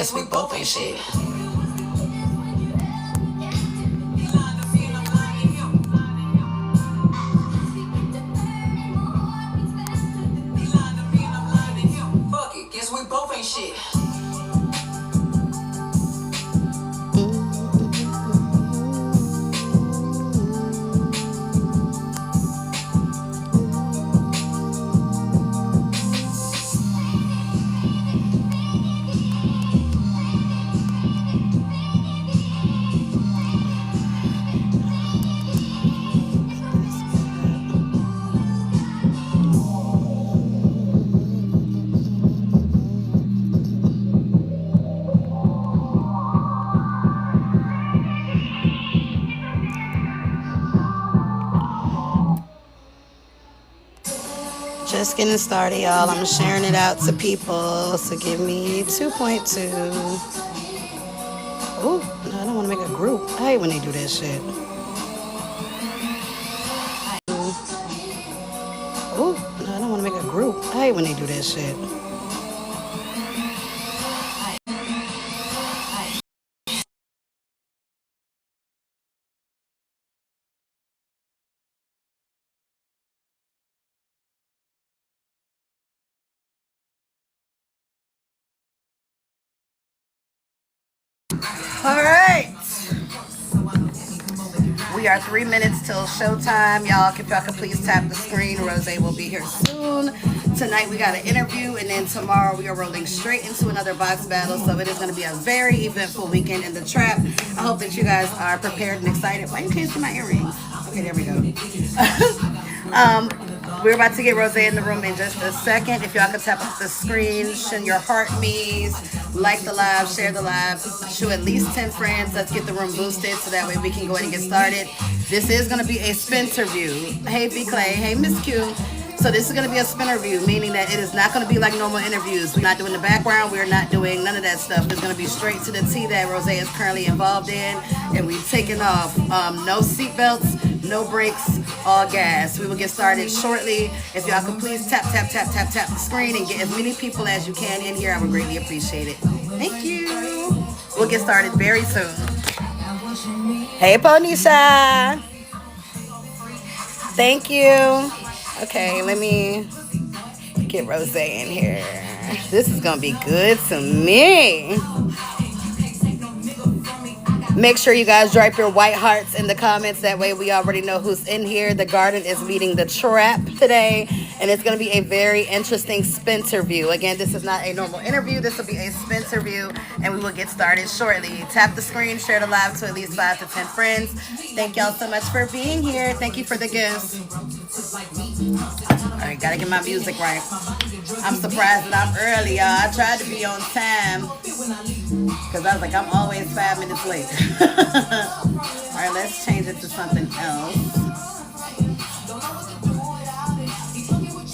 guess we both ain't shit. Guess we both ain't shit. Just getting started, y'all. I'm sharing it out to people. So give me 2.2. Oh, no, I don't want to make a group. I hate when they do that shit. Oh, no, I don't want to make a group. I hate when they do that shit. All right. We are 3 minutes till showtime. Y'all, if y'all could please tap the screen. Rozay will be here soon. Tonight we got an interview, and then tomorrow we are rolling straight into another box battle. So it is going to be a very eventful weekend in the trap. I hope that you guys are prepared and excited. Why you can't see my earrings? Okay, there we go. We're about to get Rozay in the room in just a second. If y'all could tap up the screen, send your heart me's, like the live, share the live, show at least 10 friends. Let's get the room boosted so that way we can go ahead and get started. This is going to be a Spinterview. Hey, B. Clay. Hey, Miss Q. So this is going to be a Spinterview, meaning that it is not going to be like normal interviews. We're not doing the background. We're not doing none of that stuff. It's going to be straight to the T that Rozay is currently involved in. And we've taken off. No seatbelts, no brakes, all gas. We will get started shortly. If y'all could please tap the screen and get as many people as you can in here, I would greatly appreciate it. Thank you. We'll get started very soon. Hey, Ponisha. Thank you. Okay, let me get Rozay in here. This is going to be good to me. Make sure you guys drop your white hearts in the comments. That way we already know who's in here. The garden is meeting the trap today. And it's going to be a very interesting Spinterview. Again, this is not a normal interview. This will be a Spinterview. And we will get started shortly. Tap the screen. Share the live to at least 5 to 10 friends. Thank y'all so much for being here. Thank you for the gifts. All right, got to get my music right. I'm surprised that I'm early, y'all. I tried to be on time. Because I was like, I'm always 5 minutes late. All right, let's change it to something else.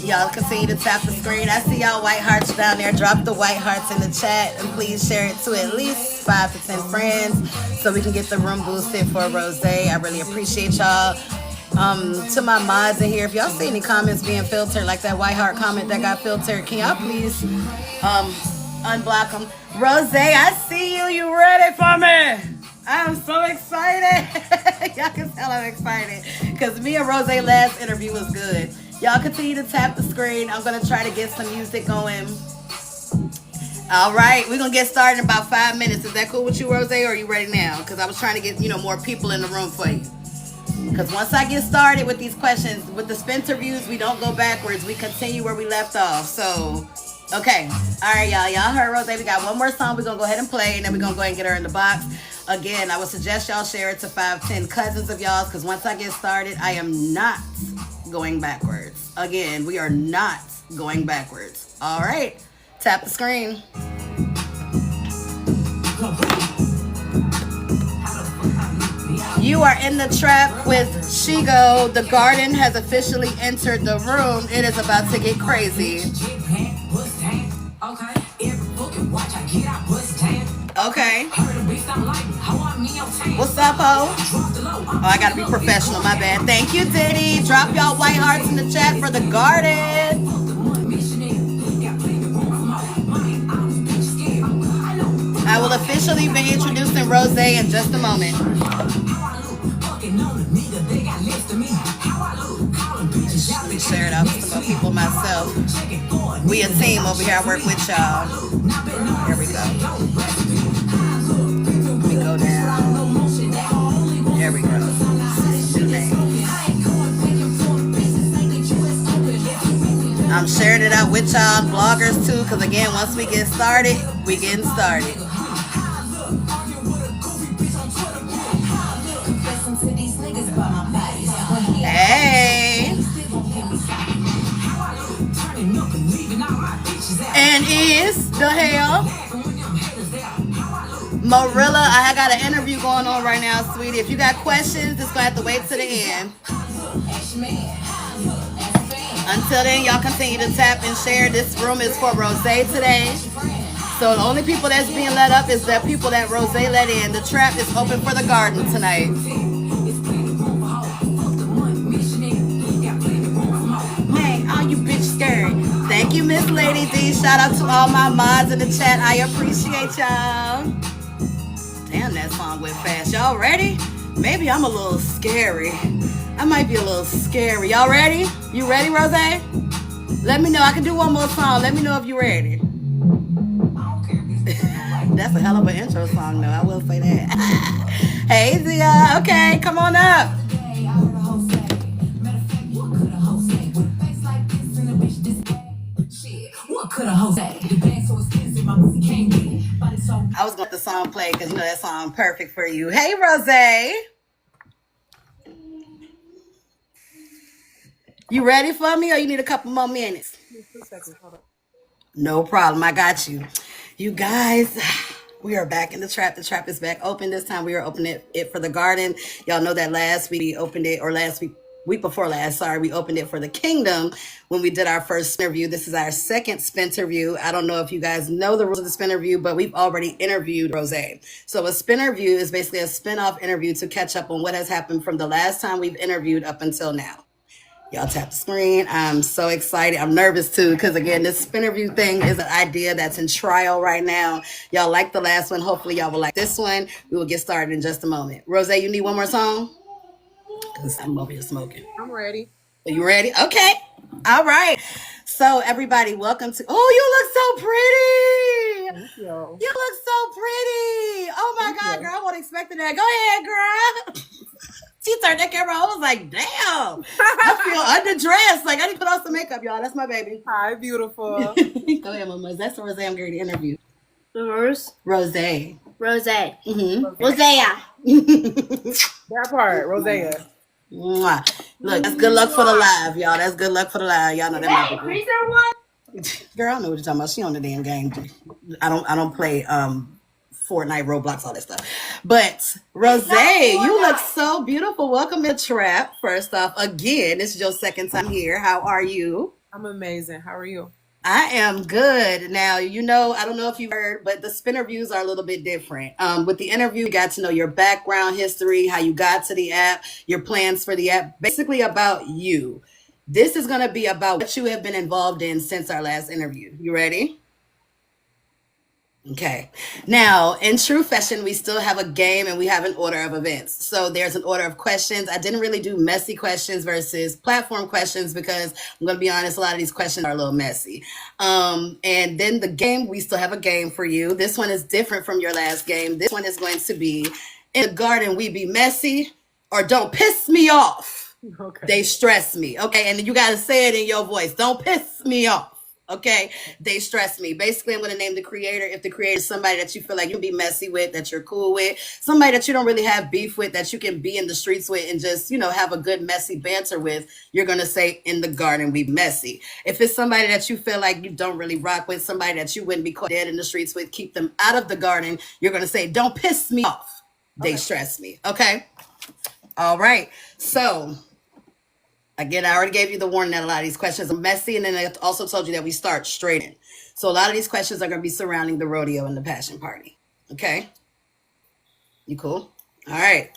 Y'all continue to tap the screen. I see y'all white hearts down there. Drop the white hearts in the chat. And please share it to at least 5 to 10 friends so we can get the room boosted for Rozay. I really appreciate y'all. To my mods in here, if y'all see any comments being filtered, like that white heart comment that got filtered, can y'all please unblock them? Rozay, I see you. You ready for me? I'm so excited. Y'all can tell I'm excited because me and Rozay last interview was good. Y'all continue to tap the screen. I'm going to try to get some music going. All right, we're going to get started in about 5 minutes. Is that cool with you, Rozay, or are you ready now? Because I was trying to get, more people in the room for you. Because once I get started with these questions, with the Spinterviews, we don't go backwards. We continue where we left off. So, okay. All right, y'all. Y'all heard Rozay. We got one more song we're going to go ahead and play, and then we're going to go ahead and get her in the box. Again, I would suggest y'all share it to 5, 10 cousins of y'all, because once I get started, I am not going backwards. Again, we are not going backwards. All right. Tap the screen. You are in the trap with Sh3Go. The garden has officially entered the room. It is about to get crazy. Okay. What's up, ho? Oh, I gotta be professional, my bad. Thank you, Diddy. Drop y'all white hearts in the chat for the garden. officially be introducing Rozay in just a moment. Let me share it out with some more people myself. We a team over here. I work with y'all. Here we go. Let me go down. There we go. New name. I'm sharing it out with y'all bloggers too, because again, once we get started, we getting started. Hey. And is the hell Marilla, I got an interview going on right now, sweetie. If you got questions, it's going to have to wait to the end. Until then, y'all continue to tap and share. This room is for Rozay today. So the only people that's being let up is the people that Rozay let in. The trap is open for the garden tonight. Man, all you bitch scared. Thank you, Miss Lady D. Shout out to all my mods in the chat. I appreciate y'all. Damn, that song went fast. Y'all ready? Maybe I'm a little scary. I might be a little scary. Y'all ready? You ready, Rozay? Let me know. I can do one more song. Let me know if you're ready. That's a hell of an intro song, though. I will say that. Hey, Zia. Okay, come on up. I was going to let the song play because you know that song perfect for you. Hey, Rozay. You ready for me or you need a couple more minutes? 2 seconds. Hold on. No problem. I got you. You guys, we are back in the trap. The trap is back open this time. We are opening it for the garden. Y'all know that last week we opened it, or week before last, sorry, we opened it for the kingdom when we did our first Spinterview. This is our second Spinterview. I don't know if you guys know the rules of the Spinterview, but we've already interviewed Rozay. So a Spinterview is basically a spin-off interview to catch up on what has happened from the last time we've interviewed up until now. Y'all tap the screen. I'm so excited. I'm nervous too, because again, this Spinterview thing is an idea that's in trial right now. Y'all like the last one. Hopefully y'all will like this one. We will get started in just a moment. Rozay, you need one more song? Because I'm over here smoking. I'm ready. Are you ready? Okay. All right. So everybody, welcome to, oh, you look so pretty. Thank you. You look so pretty. Oh my God, girl, I wasn't expecting that. Go ahead, girl. She turned that camera on. I was like, damn. I feel underdressed. Like, I need to put on some makeup, y'all. That's my baby. Hi, beautiful. Go ahead, mama. That's the Rozay I'm going to interview. Rose? Rozay. Rozay. Mm-hmm. Rozaya. That part, Rozay. Mwah. Look, that's good luck for the live, y'all. That's good luck for the live. Y'all know that. Is Chris or what? Girl, I don't know what you're talking about. She on the damn game. I don't play Fortnite, Roblox, all that stuff. But Rozay, you look so beautiful. Welcome to Trap. First off, again, this is your second time here. How are you? I'm amazing. How are you? I am good. Now, you know, I don't know if you heard, but the Spinterviews are a little bit different. With the interview, you got to know your background history, how you got to the app, your plans for the app, basically about you. This is going to be about what you have been involved in since our last interview. You ready? Okay. Now, in true fashion, we still have a game and we have an order of events. So there's an order of questions. I didn't really do messy questions versus platform questions because I'm going to be honest, a lot of these questions are a little messy. And then the game, we still have a game for you. This one is different from your last game. This one is going to be in the garden, we be messy or don't piss me off. Okay. They stress me. Okay. And you got to say it in your voice. Don't piss me off. Okay, they stress me. Basically, I'm going to name the creator. If the creator is somebody that you feel like you'll be messy with, that you're cool with, somebody that you don't really have beef with, that you can be in the streets with and just, you know, have a good messy banter with, you're going to say in the garden, we messy. If it's somebody that you feel like you don't really rock with, somebody that you wouldn't be caught dead in the streets with, keep them out of the garden, you're going to say, don't piss me off. They stress me. Okay. All right. So again, I already gave you the warning that a lot of these questions are messy, and then I also told you that we start straight in. So a lot of these questions are going to be surrounding the rodeo and the passion party. Okay? You cool? All right.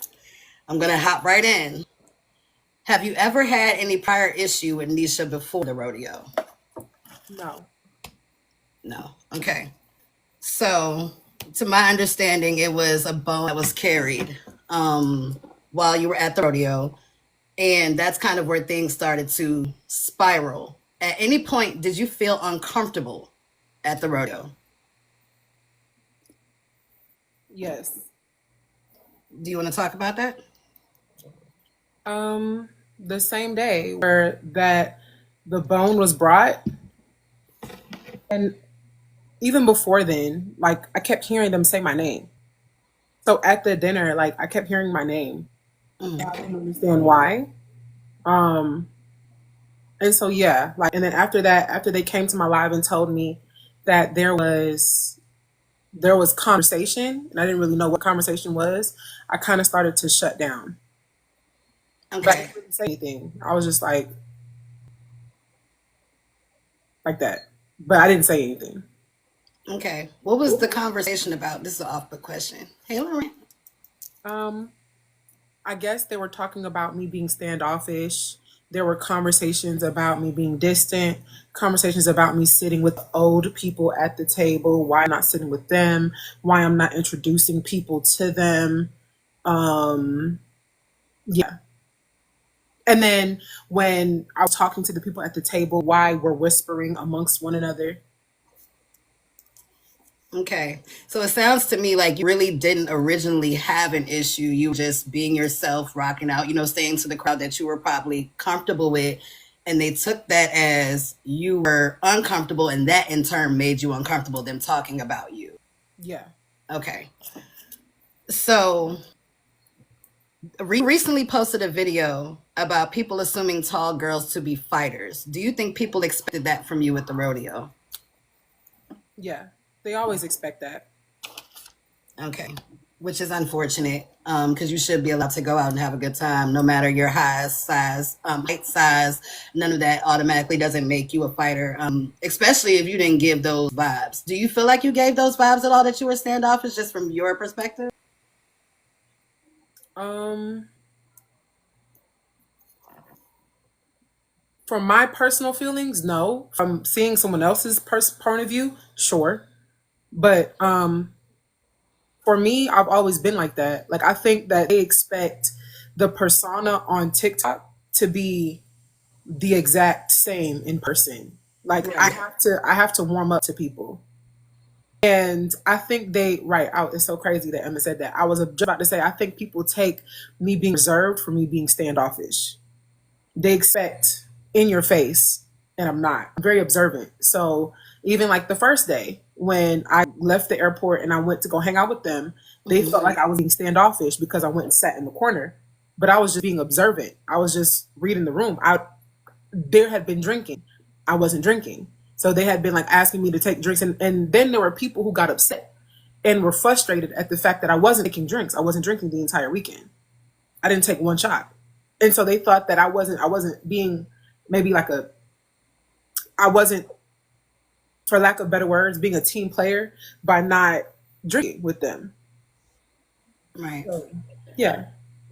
I'm going to hop right in. Have you ever had any prior issue with Nisha before the rodeo? No. No. Okay. So To my understanding, it was a bone that was carried while you were at the rodeo. And that's kind of where things started to spiral. At any point, did you feel uncomfortable at the rodeo? Yes. Do you want to talk about that? The same day where that the bone was brought, and even before then, like I kept hearing them say my name. So at the dinner, like I kept hearing my name. And I didn't understand why. Um, and so yeah, like and then after that, after they came to my live and told me that there was conversation, and I didn't really know what conversation was, I kind of started to shut down. But I Okay. didn't say anything. I was just like that. But I didn't say anything. Okay. What was the conversation about? This is an off the question. Hey, Lauren. Um, I guess they were talking about me being standoffish. There were conversations about me being distant, conversations about me sitting with old people at the table, why I'm not sitting with them, why I'm not introducing people to them. Um, yeah. And then when I was talking to the people at the table, why we're whispering amongst one another. Okay. So it sounds to me like you really didn't originally have an issue. You were just being yourself, rocking out, saying to the crowd that you were probably comfortable with. And they took that as you were uncomfortable, and that in turn made you uncomfortable, them talking about you. Yeah. Okay. So recently posted a video about people assuming tall girls to be fighters. Do you think people expected that from you at the rodeo? Yeah. They always expect that. Okay, which is unfortunate because you should be allowed to go out and have a good time, no matter your height, size. None of that automatically doesn't make you a fighter, especially if you didn't give those vibes. Do you feel like you gave those vibes at all, that you were standoffish, just from your perspective? Um, from my personal feelings, no. From seeing someone else's point of view, sure. But for me, I've always been like that. Like I think that they expect the persona on TikTok to be the exact same in person. Like Right. I have to warm up to people. And I think it's so crazy that Emma said that. I was just about to say, I think people take me being reserved for me being standoffish. They expect in your face, and I'm not. I'm very observant. So even like the first day when I left the airport and I went to go hang out with them, they felt like I was being standoffish because I went and sat in the corner. But I was just being observant. I was just reading the room. There had been drinking. I wasn't drinking. So they had been like asking me to take drinks. And then there were people who got upset and were frustrated at the fact that I wasn't taking drinks. I wasn't drinking the entire weekend. I didn't take one shot. And so they thought that I wasn't being maybe I wasn't, for lack of better words, being a team player by not drinking with them. Right. So, yeah.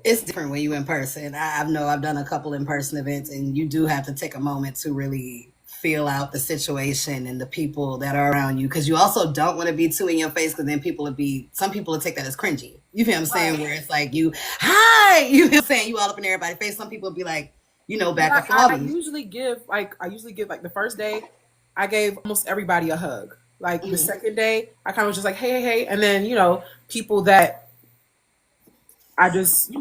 It's different when you in person. I know I've done a couple in person events, and you do have to take a moment to really feel out the situation and the people that are around you, because you also don't want to be too in your face, because then some people will take that as cringy. You feel what I'm saying? Where it's like hi, you feel what I'm saying? You all up in everybody's face. Some people will be like, back I, and forth. I usually give like the first day, I gave almost everybody a hug. Like the second day, I kind of was just like, hey, and then people that I just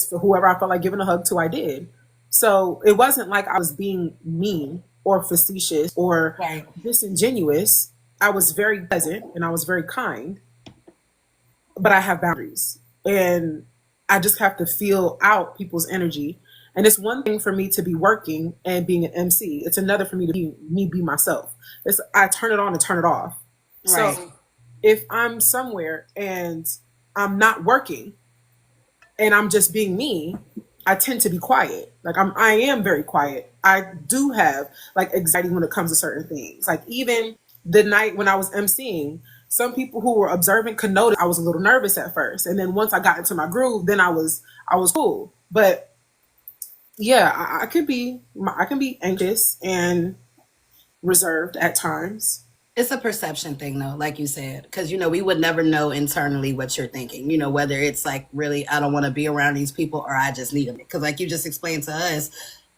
for whoever I felt like giving a hug to, I did. So it wasn't like I was being mean or facetious or Right. disingenuous. I was very pleasant and I was very kind, but I have boundaries and I just have to feel out people's energy. And it's one thing for me to be working and being an MC. It's another for me to be myself. I turn it on and turn it off. Right. So if I'm somewhere and I'm not working and I'm just being me, I tend to be quiet. Like I am very quiet. I do have like anxiety when it comes to certain things. Like even the night when I was emceeing, some people who were observant could notice I was a little nervous at first, and then once I got into my groove, then I was cool. But yeah, I can be anxious and reserved at times. It's a perception thing, though, like you said, because we would never know internally what you're thinking. Whether it's like really, I don't want to be around these people, or I just need them. Because, like you just explained to us,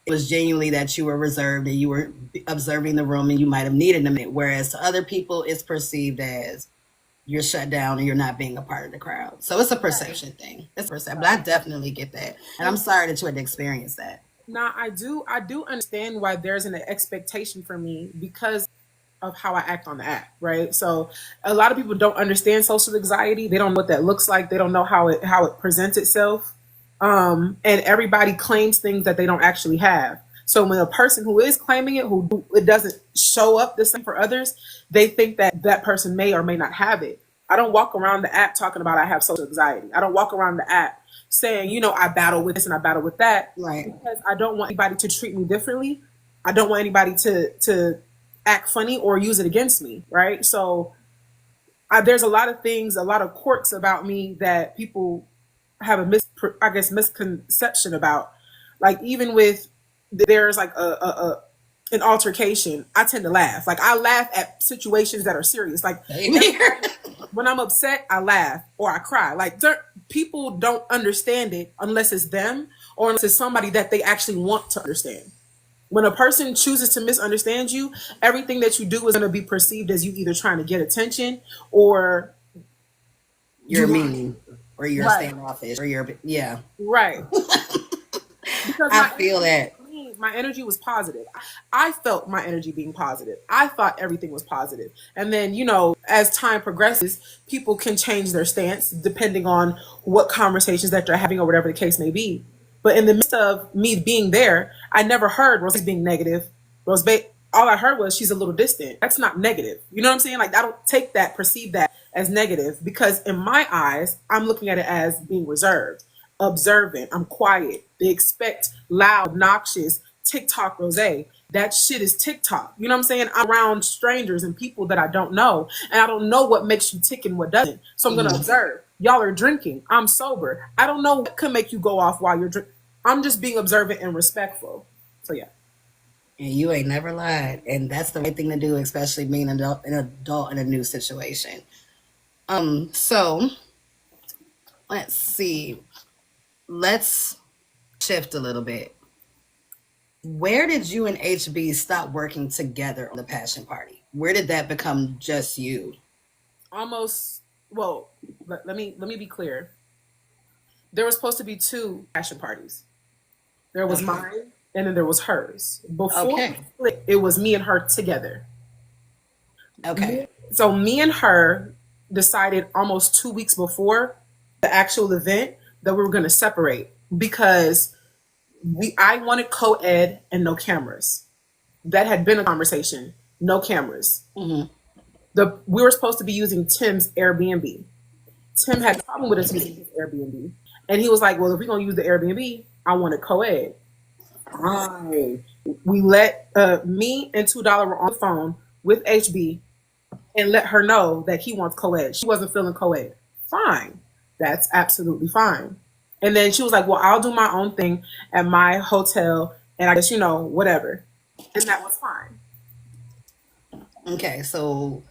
it was genuinely that you were reserved and you were observing the room, and you might have needed them. Whereas to other people, it's perceived as you're shut down and you're not being a part of the crowd. So it's a perception thing. It's perception. But I definitely get that, and I'm sorry that you had to experience that. Now, I do understand why there's an expectation for me because of how I act on the app, right? So a lot of people don't understand social anxiety. They don't know what that looks like. They don't know how it presents itself. And everybody claims things that they don't actually have. So when a person who is claiming it, who it doesn't show up the same for others, they think that that person may or may not have it. I don't walk around the app talking about I have social anxiety. I don't walk around the app saying, I battle with this and I battle with that. Right. Because I don't want anybody to treat me differently. I don't want anybody to act funny or use it against me, right? So there's a lot of things, a lot of quirks about me that people have a misconception about. Like even with there's like an altercation, I tend to laugh. Like I laugh at situations that are serious. Like when I'm upset, I laugh or I cry. Like people don't understand it unless it's them or unless it's somebody that they actually want to understand. When a person chooses to misunderstand you, everything that you do is going to be perceived as you either trying to get attention or you're mean or you're right. standoffish or you're, yeah. Right. Because I feel that. My energy was positive. I felt my energy being positive. I thought everything was positive. And then, as time progresses, people can change their stance depending on what conversations that they're having or whatever the case may be. But in the midst of me being there, I never heard Rozay being negative. Rozay, all I heard was she's a little distant. That's not negative. You know what I'm saying? Like I don't perceive that as negative because in my eyes, I'm looking at it as being reserved, observant. I'm quiet. They expect loud, obnoxious TikTok Rozay. That shit is TikTok. You know what I'm saying? I'm around strangers and people that I don't know, and I don't know what makes you tick and what doesn't. So I'm gonna observe. Y'all are drinking. I'm sober. I don't know what could make you go off while you're drinking. I'm just being observant and respectful. So yeah. And you ain't never lied. And that's the right thing to do, especially being an adult in a new situation. So let's see. Let's shift a little bit. Where did you and HB stop working together on the passion party? Where did that become just you? Well, let me be clear. There was supposed to be 2 passion parties. There was mine and then there was hers. Before we split, it was me and her together. Okay. So me and her decided almost 2 weeks before the actual event that we were going to separate because I wanted co-ed and no cameras. That had been a conversation. No cameras. Mm-hmm. We were supposed to be using Tim's Airbnb. Tim had a problem with us using his Airbnb. And he was like, well, if we're going to use the Airbnb, I want a co-ed. Fine. We let me and $2 were on the phone with HB and let her know that he wants co-ed. She wasn't feeling co-ed. Fine. That's absolutely fine. And then she was like, well, I'll do my own thing at my hotel. And I guess, whatever. And that was fine. Okay. So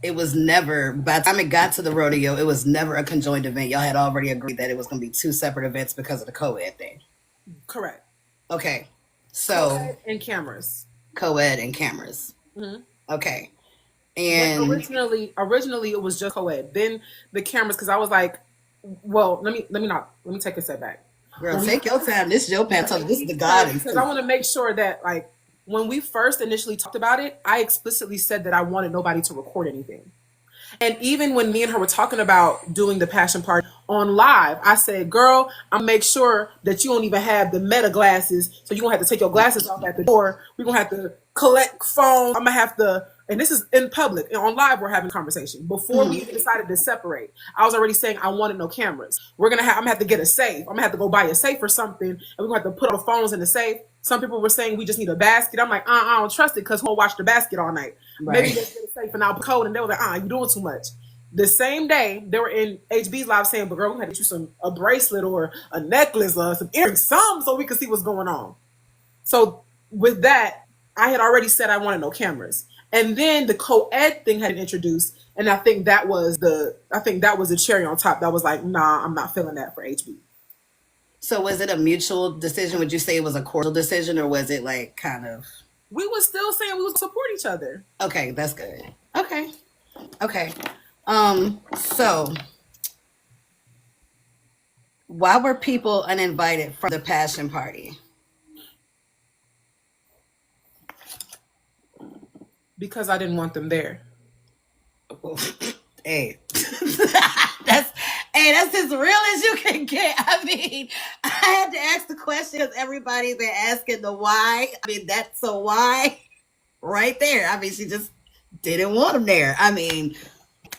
it was never, by the time it got to the rodeo, it was never a conjoined event. Y'all had already agreed that it was going to be 2 separate events because of the co-ed thing. Correct. Okay. So co-ed and cameras. Co-ed and cameras. Mm-hmm. Okay. And originally it was just co-ed. Then the cameras, because I was like, well, let me take a step back. Girl, take your time. This is your path. This is the God. Because I want to make sure that like when we first initially talked about it, I explicitly said that I wanted nobody to record anything. And even when me and her were talking about doing the passion party on live, I said, girl, I'll make sure that you don't even have the meta glasses. So you're going to have to take your glasses off at the door. We're going to have to collect phones. I'm going to have to, and this is in public, and on live, we're having a conversation. Before we even decided to separate, I was already saying I wanted no cameras. I'm going to have to get a safe. I'm going to have to go buy a safe or something. And we're going to have to put all the phones in the safe. Some people were saying we just need a basket. I'm like, I don't trust it because who'll watch the basket all night? Right. Maybe let's get a safe and I'll code. And they were like, you're doing too much. The same day, they were in HB's live saying, but girl, we had to get you a bracelet or a necklace or some earrings, so we could see what's going on. So with that, I had already said I wanted no cameras. And then the co-ed thing had been introduced, and I think that was the cherry on top. That was like, nah, I'm not feeling that for HB. So was it a mutual decision? Would you say it was a cordial decision, or was it like kind of? We was still saying we would support each other. Okay, that's good. Okay. Okay. So why were people uninvited from the passion party? Because I didn't want them there. Hey. that's that's as real as you can get. I mean, I had to ask the question because everybody's been asking the why. I mean, that's a why right there. I mean, she just didn't want them there. I mean,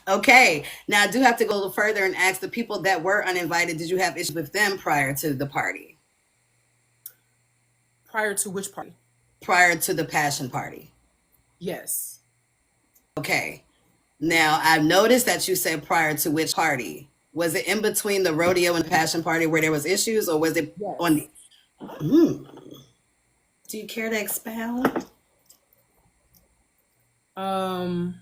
okay. Now I do have to go a little further and ask the people that were uninvited, did you have issues with them prior to the party? Prior to which party? Prior to the passion party. Yes. Okay. Now I've noticed that you said prior to which party. Was it in between the rodeo and the passion party where there was issues, or was it Yes. on the do you care to expound? Ask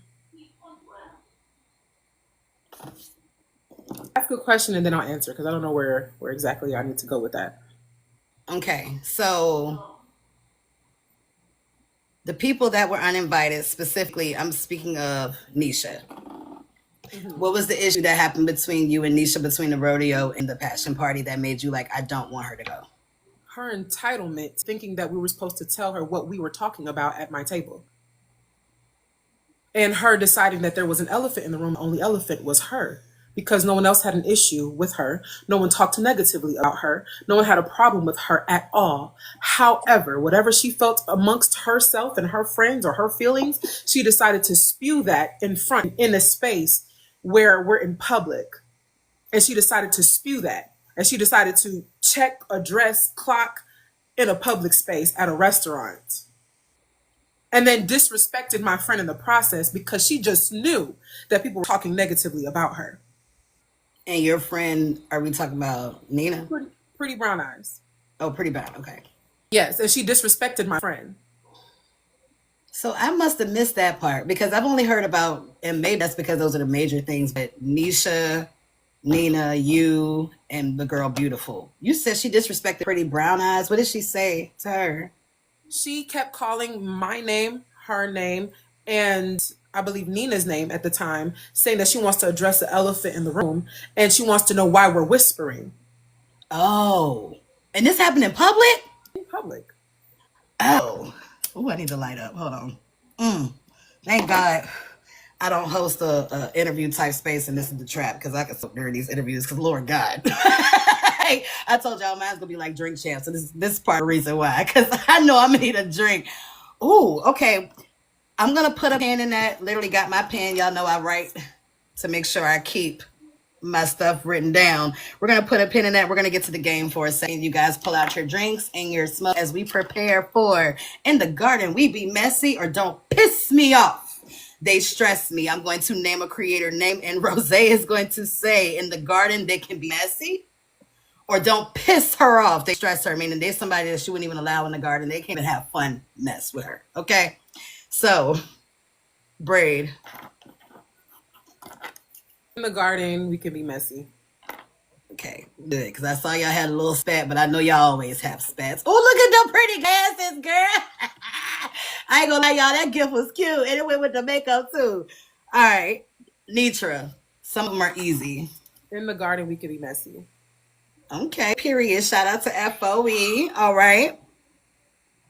a question and then I'll answer because I don't know where exactly I need to go with that. Okay. So the people that were uninvited, specifically, I'm speaking of Nisha. What was the issue that happened between you and Nisha between the rodeo and the passion party that made you like, I don't want her to go? Her entitlement, thinking that we were supposed to tell her what we were talking about at my table. And her deciding that there was an elephant in the room. The only elephant was her. Because no one else had an issue with her. No one talked negatively about her. No one had a problem with her at all. However, whatever she felt amongst herself and her friends or her feelings, she decided to spew that in front, in a space where we're in public. And she decided to spew that. And she decided to check, address, clock in a public space at a restaurant. And then disrespected my friend in the process because she just knew that people were talking negatively about her. And your friend, are we talking about Nina? Pretty brown eyes. Oh, pretty bad. Okay. Yes, and she disrespected my friend. So I must have missed that part because I've only heard about, and maybe that's because those are the major things, but Nisha, Nina, you, and the girl Beautiful. You said she disrespected Pretty Brown Eyes. What did she say to her? She kept calling my name, her name, and I believe Nina's name at the time, saying that she wants to address the elephant in the room and she wants to know why we're whispering. Oh, and this happened in public? In public. Oh, I need to light up. Hold on. Thank God I don't host a interview type space and this is the trap because I can sit during these interviews because Lord God. I told y'all mine's gonna be like drink champs. So this is part of the reason why, because I know I'm gonna need a drink. Ooh, okay. I'm gonna put a pen in that. Literally got my pen. Y'all know I write to make sure I keep my stuff written down. We're gonna put a pin in that. We're gonna get to the game for a second. You guys pull out your drinks and your smoke as we prepare for In the Garden We Be Messy or Don't Piss Me Off. They stress me. I'm going to name a creator name and Rozay is going to say in the garden they can be messy or don't piss her off. They stress her, meaning there's somebody that she wouldn't even allow in the garden. They can't even have fun mess with her. Okay? So, Braid. In the garden, we can be messy. Okay, good. Because I saw y'all had a little spat, but I know y'all always have spats. Oh, look at them pretty glasses, girl. I ain't gonna lie, y'all. That gift was cute. And it went with the makeup, too. All right. Nitra. Some of them are easy. In the garden, we can be messy. Okay, period. Shout out to FOE. All right.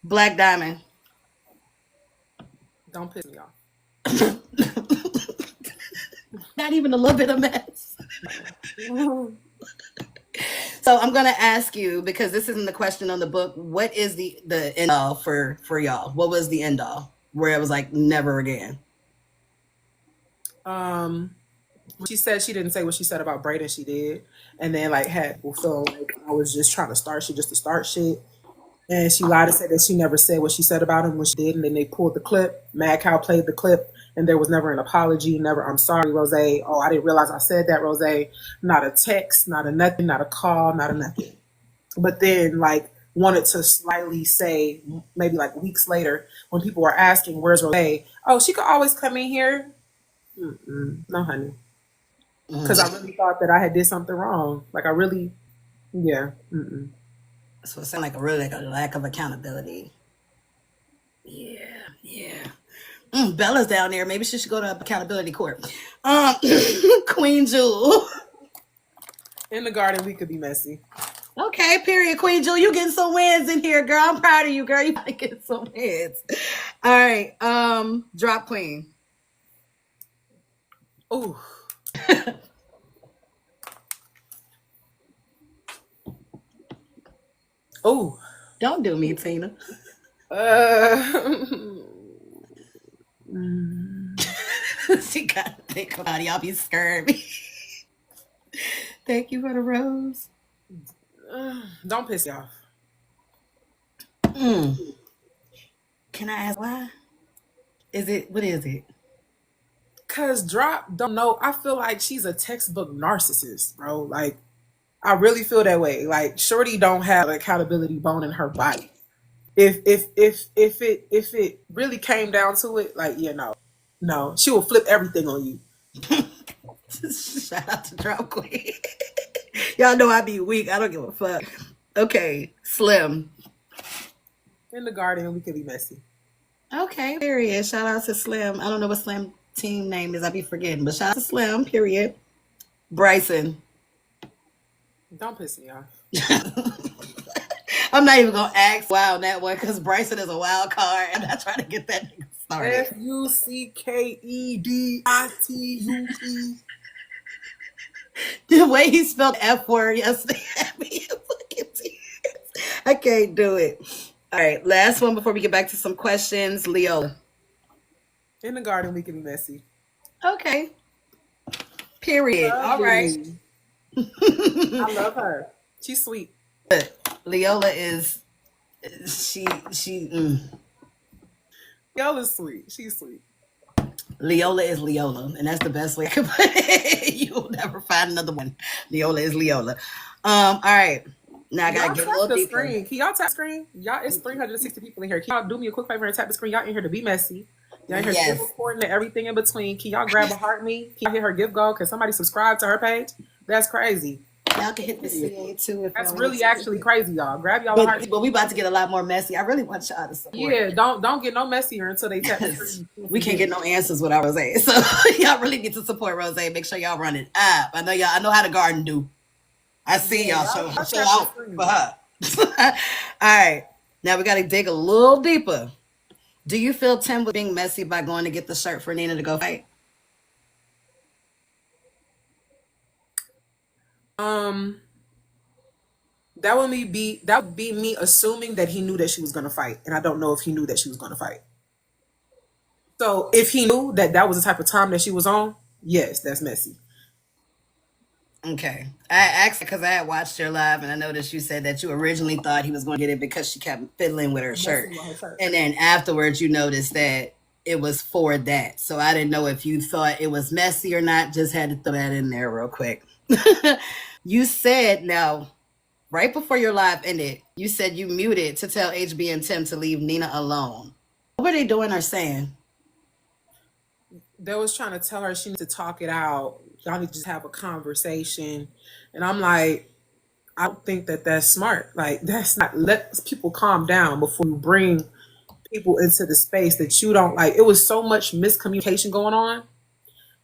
Black Diamond. Don't piss me off. Not even a little bit of mess. So I'm gonna ask you, because this isn't the question on the book, what is the end all for y'all? What was the end all where it was like never again? She said she didn't say what she said about Braden. She did, and then like had people feel like I was just trying to start shit just to start shit. And she lied and said that she never said what she said about him when she did, and then they pulled the clip. Mad Cow played the clip, and there was never an apology, never I'm sorry, Rozay. Oh, I didn't realize I said that, Rozay. Not a text, not a nothing, not a call, not a nothing. But then like wanted to slightly say, maybe like weeks later, when people were asking, "Where's Rozay?" Oh, she could always come in here. No, honey, because I really thought that I had did something wrong. Like I really, yeah. So it sounds like like a lack of accountability. Yeah. Bella's down there. Maybe she should go to accountability court. Queen Jewel. In the garden, we could be messy. Okay, period. Queen Jewel, you getting some wins in here, girl. I'm proud of you, girl. You might get some wins. All right. Drop Queen. Ooh. Ooh. Don't do me, Tina. She got to think about it. Y'all be scaring me. Thank you for the rose. Don't piss me off. Can I ask why? What is it? Cause Drop don't know. I feel like she's a textbook narcissist, bro. Like I really feel that way. Like Shorty don't have an accountability bone in her body. If it really came down to it, like no, she will flip everything on you. Shout out to Drop Queen. Y'all know I be weak. I don't give a fuck. Okay, Slim. In the garden, we could be messy. Okay, period. Shout out to Slim. I don't know what Slim team name is. I be forgetting, but shout out to Slim. Period. Bryson. Don't piss me off. I'm not even gonna ask wow on that one because Bryson is a wild card. I'm not trying to get that nigga started. FUCKEDITUE. The way he spelled F word yesterday had me in fucking tears. I can't do it. All right, last one before we get back to some questions. Leola. In the garden, we can be messy. Okay. Period. All right. I love her. She's sweet. Leola is Leola's sweet. She's sweet. Leola is Leola, and that's the best way I can put it. You'll never find another one. Leola is Leola. All right. Now I gotta get a little deeper. Screen. Can y'all tap the screen? Y'all, it's 360 people in here. Can y'all do me a quick favor and tap the screen? Y'all in here to be messy. Y'all in here to be recording and everything in between. Can y'all grab a heart me? Can y'all hit her gift goal? Can somebody subscribe to her page? That's crazy. Y'all can hit the CA too. That's really actually crazy, y'all. Grab y'all heart. But we about to get a lot more messy. I really want y'all to support. Yeah, don't get no messier until they tap the screen. We can't get no answers without Rozay. So y'all really need to support Rozay. Make sure y'all run it up. I know how the garden do. I see y'all show out for her. All right. Now we got to dig a little deeper. Do you feel Tim was being messy by going to get the shirt for Nina to go fight? That would be me assuming that he knew that she was gonna fight, and I don't know if he knew that she was gonna fight. So if he knew that that was the type of time that she was on, yes, that's messy. Okay. I asked because I had watched your live and I noticed you said that you originally thought he was going to get it because she kept fiddling with her shirt. And then afterwards you noticed that it was for that. So I didn't know if you thought it was messy or not. Just had to throw that in there real quick. You said now, right before your live ended, you said you muted to tell HB and Tim to leave Nina alone. What were they doing or saying? They was trying to tell her she needs to talk it out. Y'all need to just have a conversation. And I'm like, I don't think that that's smart. Like, that's not, let people calm down before you bring people into the space that you don't like. It was so much miscommunication going on.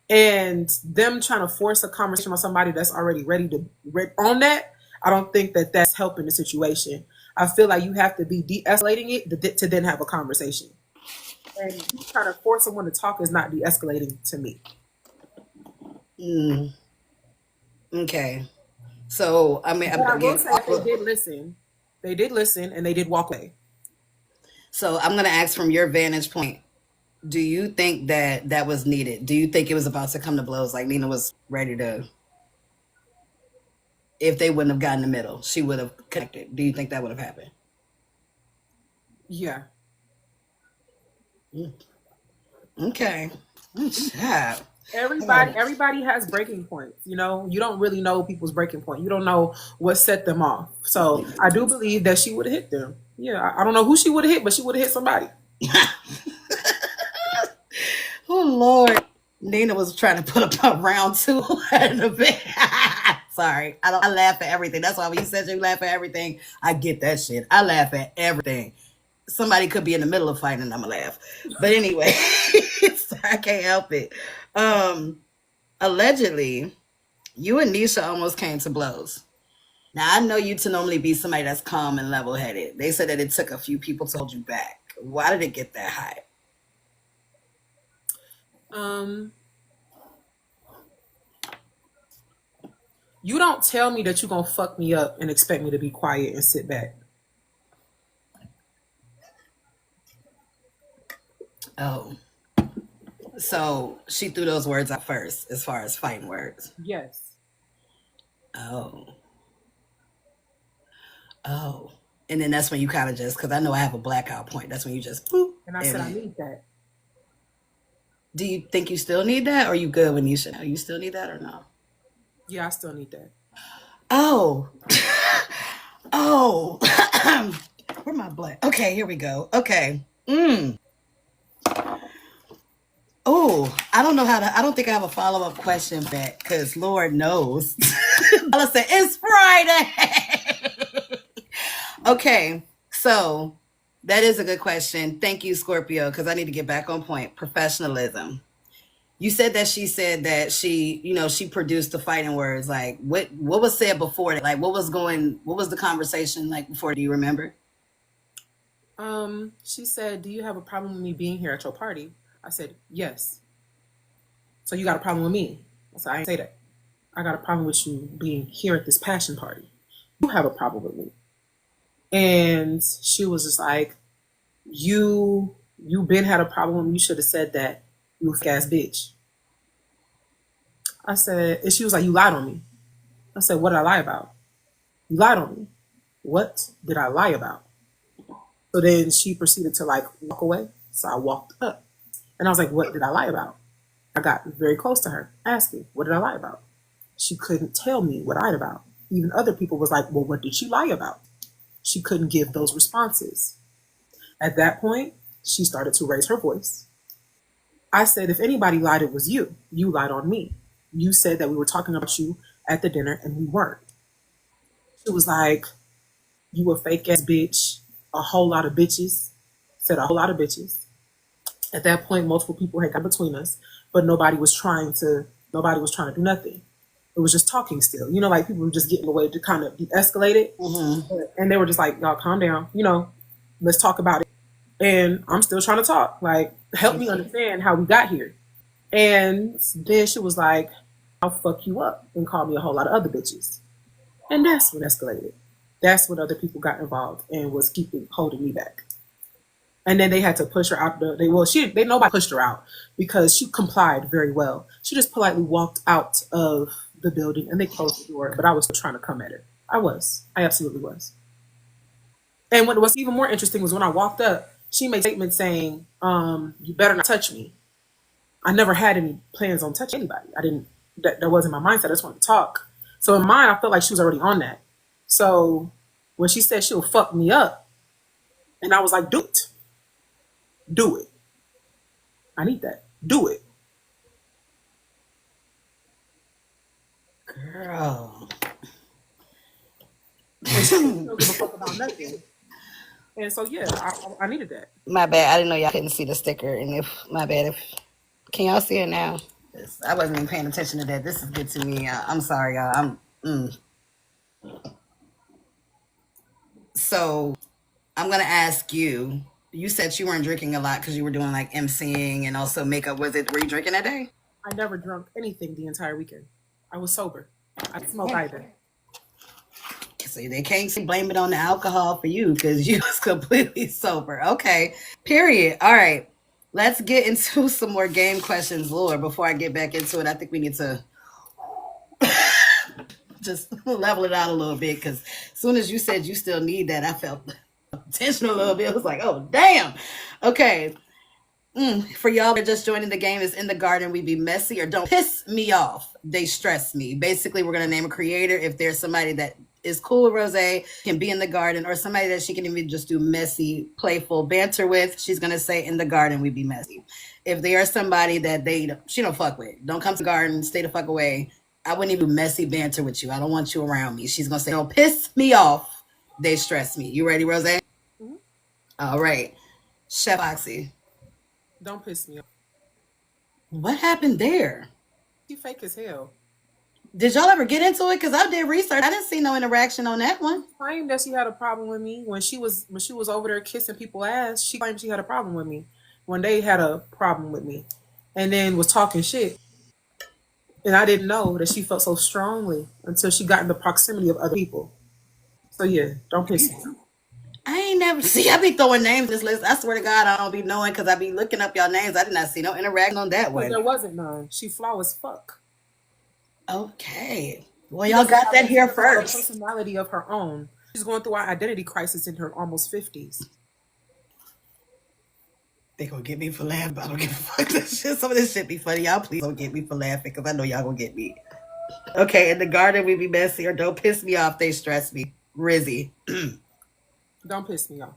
And them trying to force a conversation on somebody that's already ready on that, I don't think that that's helping the situation. I feel like you have to be de-escalating it to then have a conversation. And you trying to force someone to talk is not de-escalating to me. Okay. So, I mean, I will say they did listen. They did listen and they did walk away. So I'm going to ask from your vantage point, do you think that was needed? Do you think it was about to come to blows like Nina was ready to, if they wouldn't have gotten in the middle, she would have connected? Do you think that would have happened? Yeah. Okay. Yeah. Everybody has breaking points. You know, you don't really know people's breaking point. You don't know what set them off. So I do believe that she would have hit them. Yeah, I don't know who she would have hit, but she would have hit somebody. Oh Lord, Nina was trying to put up a round two in the bed. Sorry, I laugh at everything. That's why when you said you laugh at everything, I get that shit. I laugh at everything. Somebody could be in the middle of fighting and I'm gonna laugh. But anyway, sorry, I can't help it. Allegedly, you and Nisha almost came to blows. Now I know you to normally be somebody that's calm and level headed. They said that it took a few people to hold you back. Why did it get that high? Um, you don't tell me that you're gonna fuck me up and expect me to be quiet and sit back. Oh, so she threw those words out first, as far as fighting words. Yes. Oh, oh, and then that's when you kind of just, because I know I have a blackout point. That's when you just boop. And I said I need that. Do you think you still need that, or are you good when you should? You still need that or no? Yeah, I still need that. Oh, oh, where my blood? Okay, here we go. Okay. Oh, I don't know how to. I don't think I have a follow up question back because Lord knows. Bella said it's Friday. Okay, so that is a good question. Thank you, Scorpio, because I need to get back on point. Professionalism. You said that she, she produced the fighting words. Like, what was said before that? Like, what was the conversation like before? Do you remember? She said, "Do you have a problem with me being here at your party?" I said, "Yes." "So you got a problem with me?" I said, "I didn't say that. I got a problem with you being here at this passion party. You have a problem with me." And she was just like, You been had a problem with me. You should have said that. You a ass bitch. I said, and she was like, "You lied on me." I said, "What did I lie about?" "You lied on me." "What did I lie about?" So then she proceeded to like walk away. So I walked up and I was like, "What did I lie about?" I got very close to her, asking, "What did I lie about?" She couldn't tell me what I lied about. Even other people was like, "Well, what did she lie about?" She couldn't give those responses. At that point, she started to raise her voice. I said, "If anybody lied, it was you. You lied on me. You said that we were talking about you at the dinner and we weren't." She was like, "You a fake ass bitch. A whole lot of bitches." Said a whole lot of bitches. At that point, multiple people had got between us, but nobody was trying to do nothing. It was just talking still. Like people were just getting away to kind of de-escalate it. Mm-hmm. And they were just like, "Y'all calm down. Let's talk about it." And I'm still trying to talk. Like, help me understand how we got here. And then she was like, "I'll fuck you up," and call me a whole lot of other bitches. And that's what escalated. That's when other people got involved and was holding me back. And then they had to push her out. Nobody pushed her out because she complied very well. She just politely walked out of the building and they closed the door. But I was trying to come at her. I absolutely was. And what was even more interesting was when I walked up, she made a statement saying, "You better not touch me." I never had any plans on touching anybody. I didn't. That wasn't my mindset. I just wanted to talk. So in mine, I felt like she was already on that. So when she said she'll fuck me up, and I was like, "Do it. Do it. I need that. Do it." Girl. And she don't give a fuck about nothing. And so yeah, I needed that. My bad. I didn't know y'all couldn't see the sticker. And my bad. Can y'all see it now? I wasn't even paying attention to that. This is good to me. I'm sorry, y'all. So I'm gonna ask you. You said you weren't drinking a lot because you were doing like emceeing and also makeup. Were you drinking that day? I never drunk anything the entire weekend. I was sober. I didn't smoke either. So they can't blame it on the alcohol for you because you was completely sober. Okay, period. All right, let's get into some more game questions, Lord. Before I get back into it, I think we need to just level it out a little bit because as soon as you said you still need that, I felt tension a little bit. I was like, oh, damn. Okay, For y'all that are just joining the game, is in the garden we be messy or don't piss me off. They stress me. Basically, we're gonna name a creator. If there's somebody that is cool with Rozay, can be in the garden, or somebody that she can even just do messy, playful banter with, she's gonna say in the garden we be messy. If they are somebody that she don't fuck with, don't come to the garden, stay the fuck away. I wouldn't even do messy banter with you. I don't want you around me. She's gonna say, don't piss me off. They stress me. You ready, Rozay? Mhm. All right. Chef Oxy. Don't piss me off. What happened there? She fake as hell. Did y'all ever get into it? Because I did research. I didn't see no interaction on that one. Claimed that she had a problem with me when she was over there kissing people's ass. She claimed she had a problem with me when they had a problem with me, and then was talking shit. And I didn't know that she felt so strongly until she got in the proximity of other people. So yeah, don't piss me off. I ain't never see. I be throwing names in this list. I swear to God, I don't be knowing because I be looking up y'all names. I did not see no interaction on that But there one. wasn't none. She flaw as fuck. Okay. Well, y'all got that here A first. personality of her own. She's going through an identity crisis in her almost 50s. They gonna get me for laughing, but I don't give a fuck. Some of this shit be funny. Y'all please don't get me for laughing because I know y'all gonna get me. Okay, in the garden we be messy or don't piss me off. They stress me. Rizzy. Don't piss me off.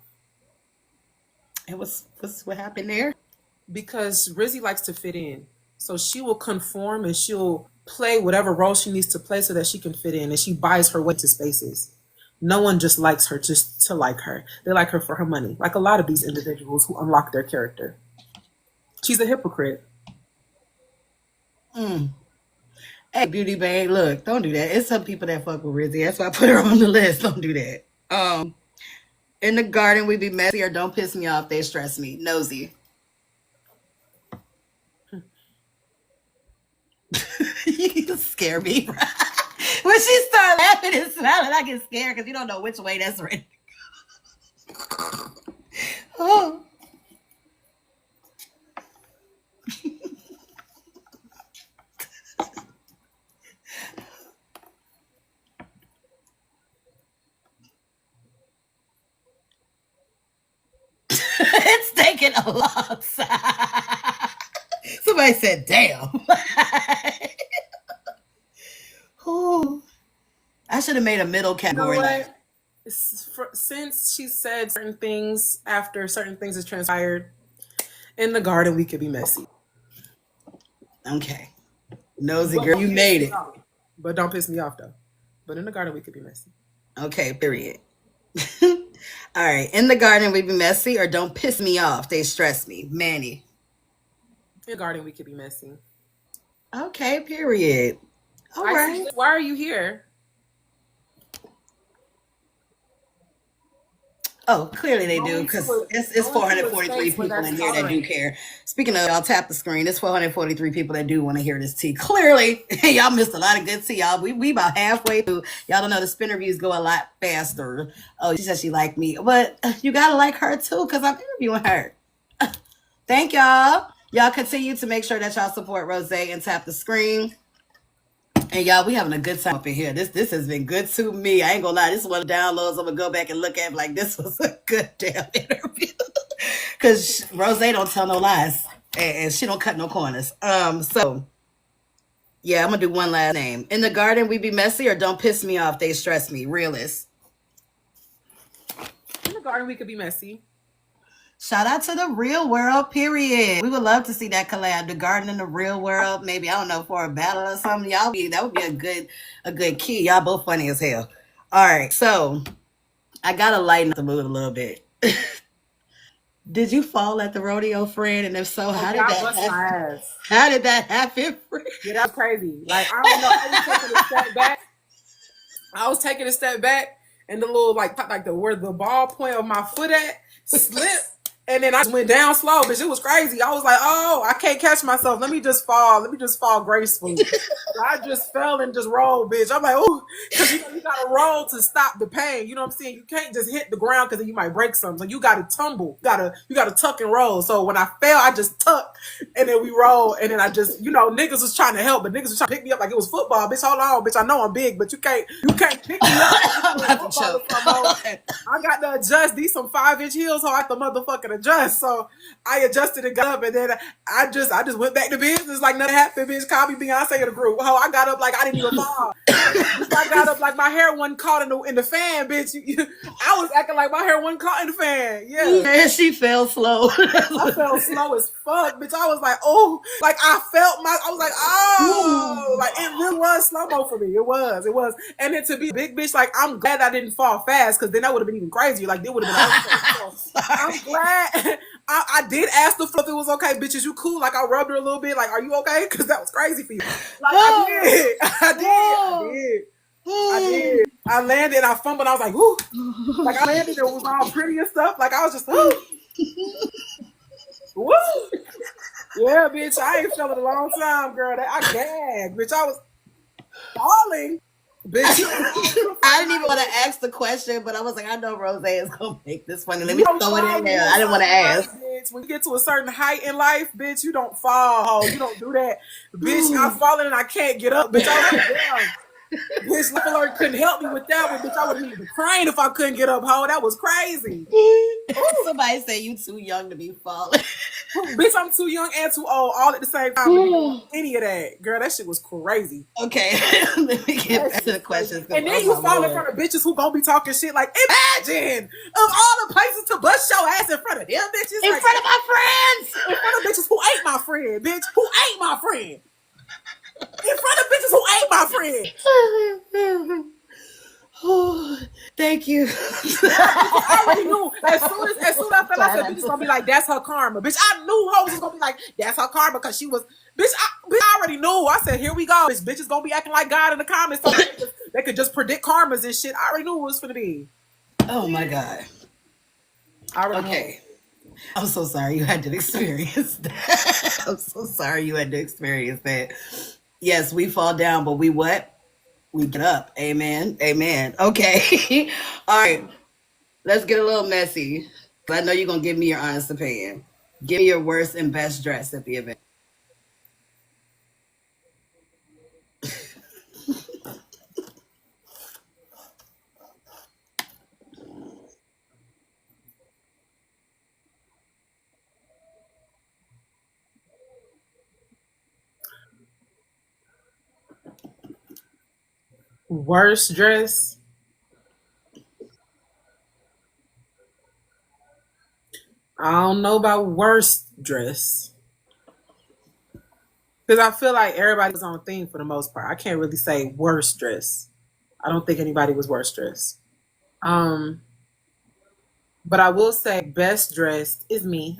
And what's what happened there? Because Rizzy likes to fit in. So she will conform and she'll play whatever role she needs to play so that she can fit in. And she buys her way to spaces. No one just likes her just to like her. They like her for her money. Like a lot of these individuals who unlock their character. She's a hypocrite. Hey, beauty babe, look, don't do that. It's some people that fuck with Rizzy. That's why I put her on the list. Don't do that. In the garden we be messy or don't piss me off. They stress me. Nosy. You scare me. When she start laughing and smiling, I get scared because you don't know which way that's ready. Oh. It's taking a long time. Somebody said, damn. Ooh. I should have made a middle You know category. what? Since she said certain things after certain things has transpired, in the garden we could be messy. Okay. Nosy girl, you made it. But don't piss me off though. But in the garden we could be messy. Okay, period. All right. In the garden we be messy or don't piss me off. They stress me. Manny. In the garden we could be messy. Okay, period. All right. Why are you here? Oh, clearly they do because it's 443 people in here that do care. Speaking of, I'll tap the screen. It's 443 people that do want to hear this tea. Clearly, y'all missed a lot of good tea, y'all. We about halfway through. Y'all don't know the Spinterviews go a lot faster. Oh, she said she liked me, but you gotta like her too because I'm interviewing her. Thank y'all. Y'all continue to make sure that y'all support Rozay and tap the screen. And y'all, we having a good time up in here. This has been good to me. I ain't gonna lie. This is one of the downloads I'm gonna go back and look at. Like this was a good damn interview. Cause Rozay don't tell no lies and she don't cut no corners. So yeah, I'm gonna do one last name. In the garden, we be messy or don't piss me off. They stress me. Realist. In the garden we could be messy. Shout out to the real world, period. We would love to see that collab, the garden and the real world. Maybe, I don't know, for a battle or something. That would be a good key. Y'all both funny as hell. All right, so I gotta lighten up the mood a little bit. Did you fall at the rodeo, friend? And if so, how did that happen? How did that happen, friend? Yeah, that was crazy. Like, I don't know. I was taking a step back, and the little where the ball point of my foot at slipped. And then I just went down slow, bitch. It was crazy. I was like, oh, I can't catch myself. Let me just fall gracefully. So I just fell and just rolled, bitch. I'm like, oh, because you got to roll to stop the pain. You know what I'm saying? You can't just hit the ground because then you might break something. So you got to tumble. You got to tuck and roll. So when I fell, I just tucked, and then we rolled. And then I just, niggas was trying to help, but niggas was trying to pick me up like it was football. Bitch, hold on, bitch. I know I'm big, but you can't pick me up. I'm about to choke. I got to adjust. These some 5-inch heels, so I have to motherfucking adjust. So I adjusted and got up, and then I just went back to business like nothing happened. Bitch, call me Beyonce in the group. Oh, I got up like I didn't even fall. I got up like my hair wasn't caught in the fan, bitch. I was acting like my hair wasn't caught in the fan. Yeah. And she fell slow. I felt slow as fuck, bitch. I was like, oh, like I was like, oh, like it really was slow-mo for me. It was. And then to be a big bitch, like I'm glad I didn't fall fast, because then that would have been even crazier. Like it would have been so I'm glad I did ask the floor if it was okay, bitch. Is you cool? Like I rubbed her a little bit, like, are you okay? Because that was crazy for you. Like I did. I landed, I fumbled, I was like, whoo. Like I landed, it was all pretty and stuff. Like I was just, whoo. Woo. Yeah, bitch, I ain't felt it a long time, girl. I gagged, bitch. I was falling. Bitch. I didn't even want to ask the question, but I was like, I know Rozay is gonna make this funny. Let me throw it in there. I didn't want to ask. Bitch, when you get to a certain height in life, bitch, you don't fall. You don't do that. Bitch, I'm falling and I can't get up. Bitch, I was like, damn. Bitch, Life Alert couldn't help me with that one. Bitch, I would have been crying if I couldn't get up, ho. That was crazy. Somebody say you too young to be falling. Bitch, I'm too young and too old all at the same time. Any of that. Girl, that shit was crazy. Okay, let me get back to the questions. And then you fall in front of bitches who gonna be talking shit. Like, imagine of all the places to bust your ass in front of them bitches. In front of my friends. In front of bitches who ain't my friend, bitch. Who ain't my friend. In front of bitches who ain't my friend. Oh, thank you. I already knew. As soon as I felt, I said, bitch is gonna be like, that's her karma. Bitch, I knew hoes was gonna be like, that's her karma, because she was, bitch, I already knew. I said, here we go. Bitch is gonna be acting like God in the comments, so they could just predict karmas and shit. I already knew it was gonna be. Oh my God. Okay. I'm so sorry you had to experience that. I'm so sorry you had to experience that. Yes, we fall down, but we what? We get up. Amen. Amen. Okay. All right. Let's get a little messy. I know you're going to give me your honest opinion. Give me your worst and best dress at the event. Worst dress? I don't know about worst dress. Because I feel like everybody's on theme for the most part. I can't really say worst dress. I don't think anybody was worst dressed. But I will say best dressed is me.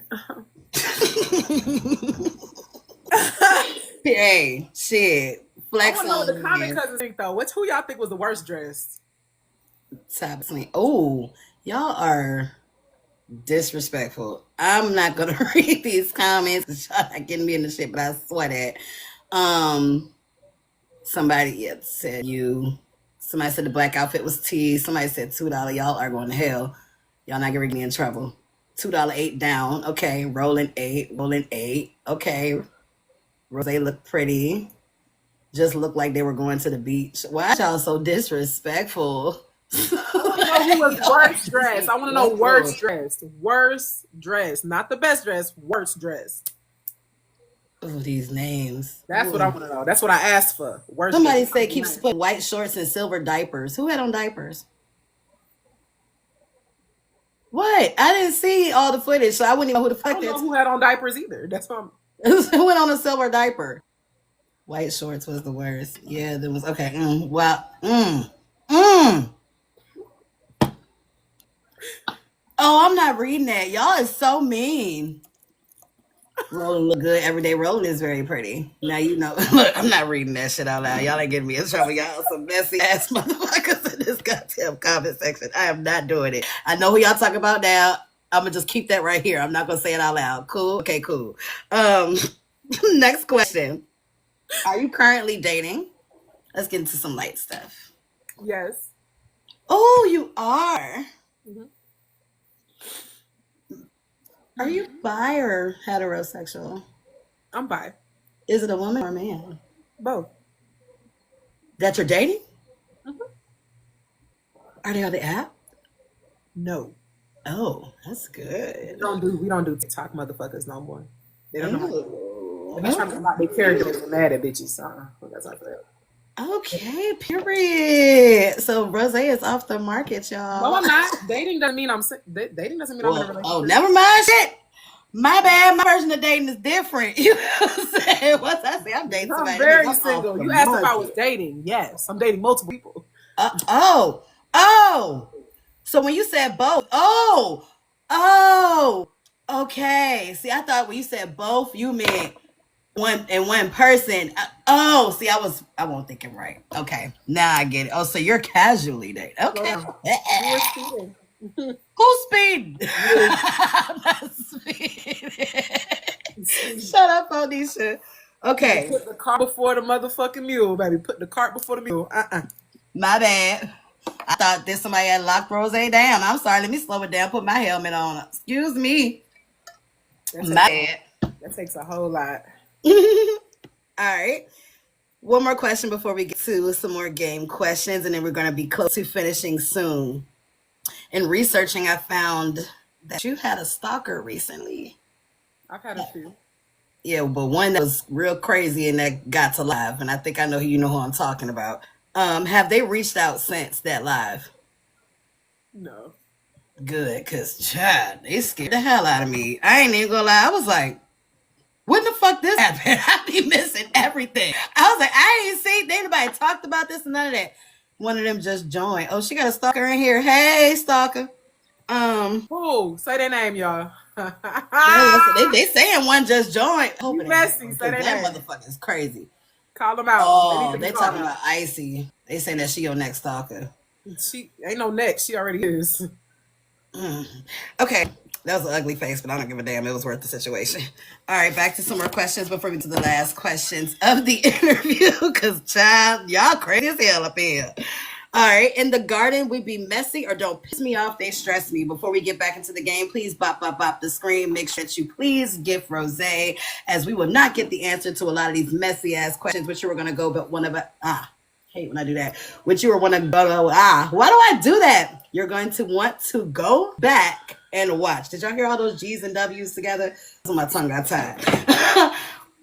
Hey, shit. Flex I want to know on what the me, comment man. cousins think though. Who y'all think was the worst dressed? Top between. Oh, y'all are disrespectful. I'm not gonna read these comments. Y'all not getting me in the shit, but I swear that. Somebody said you. Somebody said the black outfit was tea. Somebody said $2. Y'all are going to hell. Y'all not gonna get me in trouble. $2 8 down. Okay, rolling 8. Okay, Rozay looked pretty. Just looked like they were going to the beach. Why y'all so disrespectful? I want to know who was worst dressed. I want to know worst dressed. Worst dressed. Not the best dressed. Worst dressed. Oh, these names. That's what I want to know. That's what I asked for. Worst Somebody dressed. say keeps putting white shorts and silver diapers. Who had on diapers? What? I didn't see all the footage, so I wouldn't even know who the I fuck don't know that who had on diapers either. That's what I'm... Who went on a silver diaper? White shorts was the worst. Yeah, there was okay. Well, Oh, I'm not reading that. Y'all is so mean. Rolling look good every day. Rolling is very pretty. Now you know. Look, I'm not reading that shit out loud. Y'all ain't getting me in trouble. Y'all some messy ass motherfuckers in this goddamn comment section. I am not doing it. I know who y'all talking about now. I'm gonna just keep that right here. I'm not gonna say it out loud. Cool. Okay. Cool. Next question. Are you currently dating? Let's get into some light stuff. Yes. Oh, you are. Mm-hmm. Are you bi or heterosexual? I'm bi. Is it a woman or a man? Both. That you're dating? Mm-hmm. Are they on the app? No. Oh, that's good. We don't do TikTok motherfuckers no more. They don't know how to do it. They be trying to Oh, come out their characters and mad at bitches. That's not that. okay, period. So Rozay is off the market, No, y'all. I'm not. Dating doesn't mean dating doesn't mean I'm in a Well, oh, relationship. never mind. Shit. My bad. My version of dating is different. You know what I'm saying? Once I say I'm dating somebody, I'm that means very I'm off single. the You asked if I was market. dating. Yes, I'm dating multiple people. Oh. So when you said both, oh, okay. See, I thought when you said both, you meant one person. See, I won't thinking right. Okay, now I get it. Oh, so you're casually dating. Slow Okay. down. You were speeding. Who's speeding? You. I'm not speeding. Speeding. Shut up, Odisha. Okay, Put the cart before the motherfucking mule, baby. Put the cart before the mule. my bad. I thought this somebody had locked Rozay down. I'm sorry. Let me slow it down. Put my helmet on. Excuse me. My That takes a whole lot. bad. All right. One more question before we get to some more game questions, and then we're going to be close to finishing soon. In researching, I found that you had a stalker recently. I've had a few. Yeah, but one that was real crazy and that got to live, and I think I know who I'm talking about. Have they reached out since that live? No. Good, cause Chad, they scared the hell out of me. I ain't even gonna lie. I was like, when the fuck this happened? I be missing everything. I was like, I ain't seen anybody talked about this and none of that. One of them just joined. Oh, she got a stalker in here. Hey, stalker. Oh, say their name, y'all. They saying one just joined. You messy. Say their That name. motherfucker is crazy. Call them out. Oh, They they talking about Icy. They saying that she your next stalker. She ain't no next. She already is. Okay, that was an ugly face, but I don't give a damn. It was worth the situation. All right, back to some more questions before we get to the last questions of the interview. Because, child, y'all crazy as hell up here. All right, in the garden, we be messy or don't piss me off. They stress me. Before we get back into the game, please bop, bop, bop the screen. Make sure that you please gift Rozay, as we will not get the answer to a lot of these messy ass questions, which you were going to go, but one of it, hate when I do that. Which you were want to go, why do I do that? You're going to want to go back and watch. Did y'all hear all those G's and W's together? So my tongue got tied.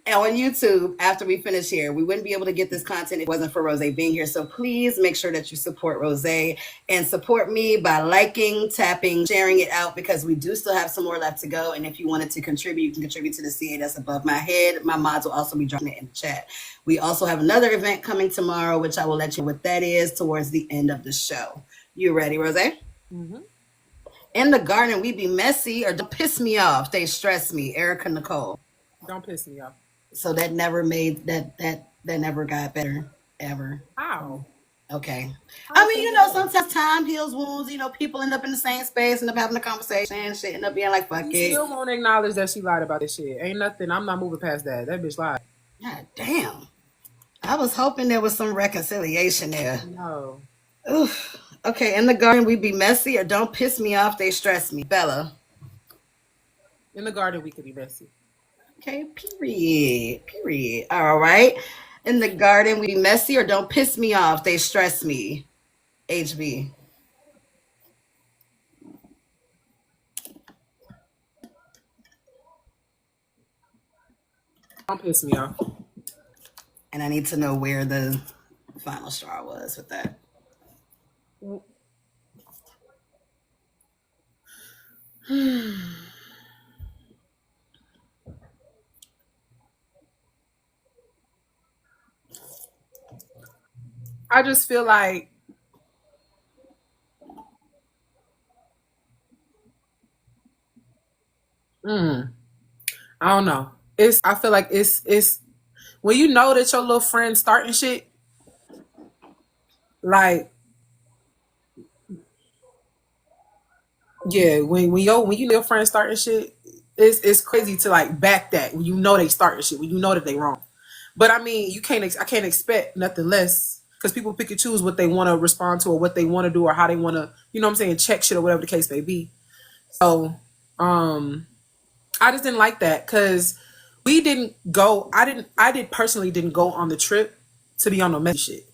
And on YouTube, after we finish here, we wouldn't be able to get this content if it wasn't for Rozay being here. So please make sure that you support Rozay and support me by liking, tapping, sharing it out, because we do still have some more left to go. And if you wanted to contribute, you can contribute to the CA that's above my head. My mods will also be dropping it in the chat. We also have another event coming tomorrow, which I will let you know what that is towards the end of the show. You ready, Rozay? Mm-hmm. In the garden, we be messy or don't piss me off. They stress me. Erica Nicole. Don't piss me off. So that never made that never got better ever. How? Okay. I mean, sometimes time heals wounds. People end up in the same space, end up having a conversation and shit, end up being like, fuck You it. still won't acknowledge that she lied about this shit. Ain't nothing. I'm not moving past that. That bitch lied. God damn. I was hoping there was some reconciliation there. No. Oof. Okay, in the garden, we be messy or don't piss me off. They stress me. Bella. In the garden, we could be messy. Okay, period. All right. In the garden, we be messy or don't piss me off. They stress me. HB. Don't piss me off. And I need to know where the final straw was with that. I just feel like I don't know. I feel like it's when you know that your little friend starting shit, like yeah, when your friend starting shit, it's crazy to like back that when you know they starting shit, when you know that they wrong. But I mean, I can't expect nothing less, because people pick and choose what they want to respond to or what they want to do or how they want to, check shit or whatever the case may be. So, I just didn't like that, because we didn't go. I personally didn't go on the trip to be on no messy shit.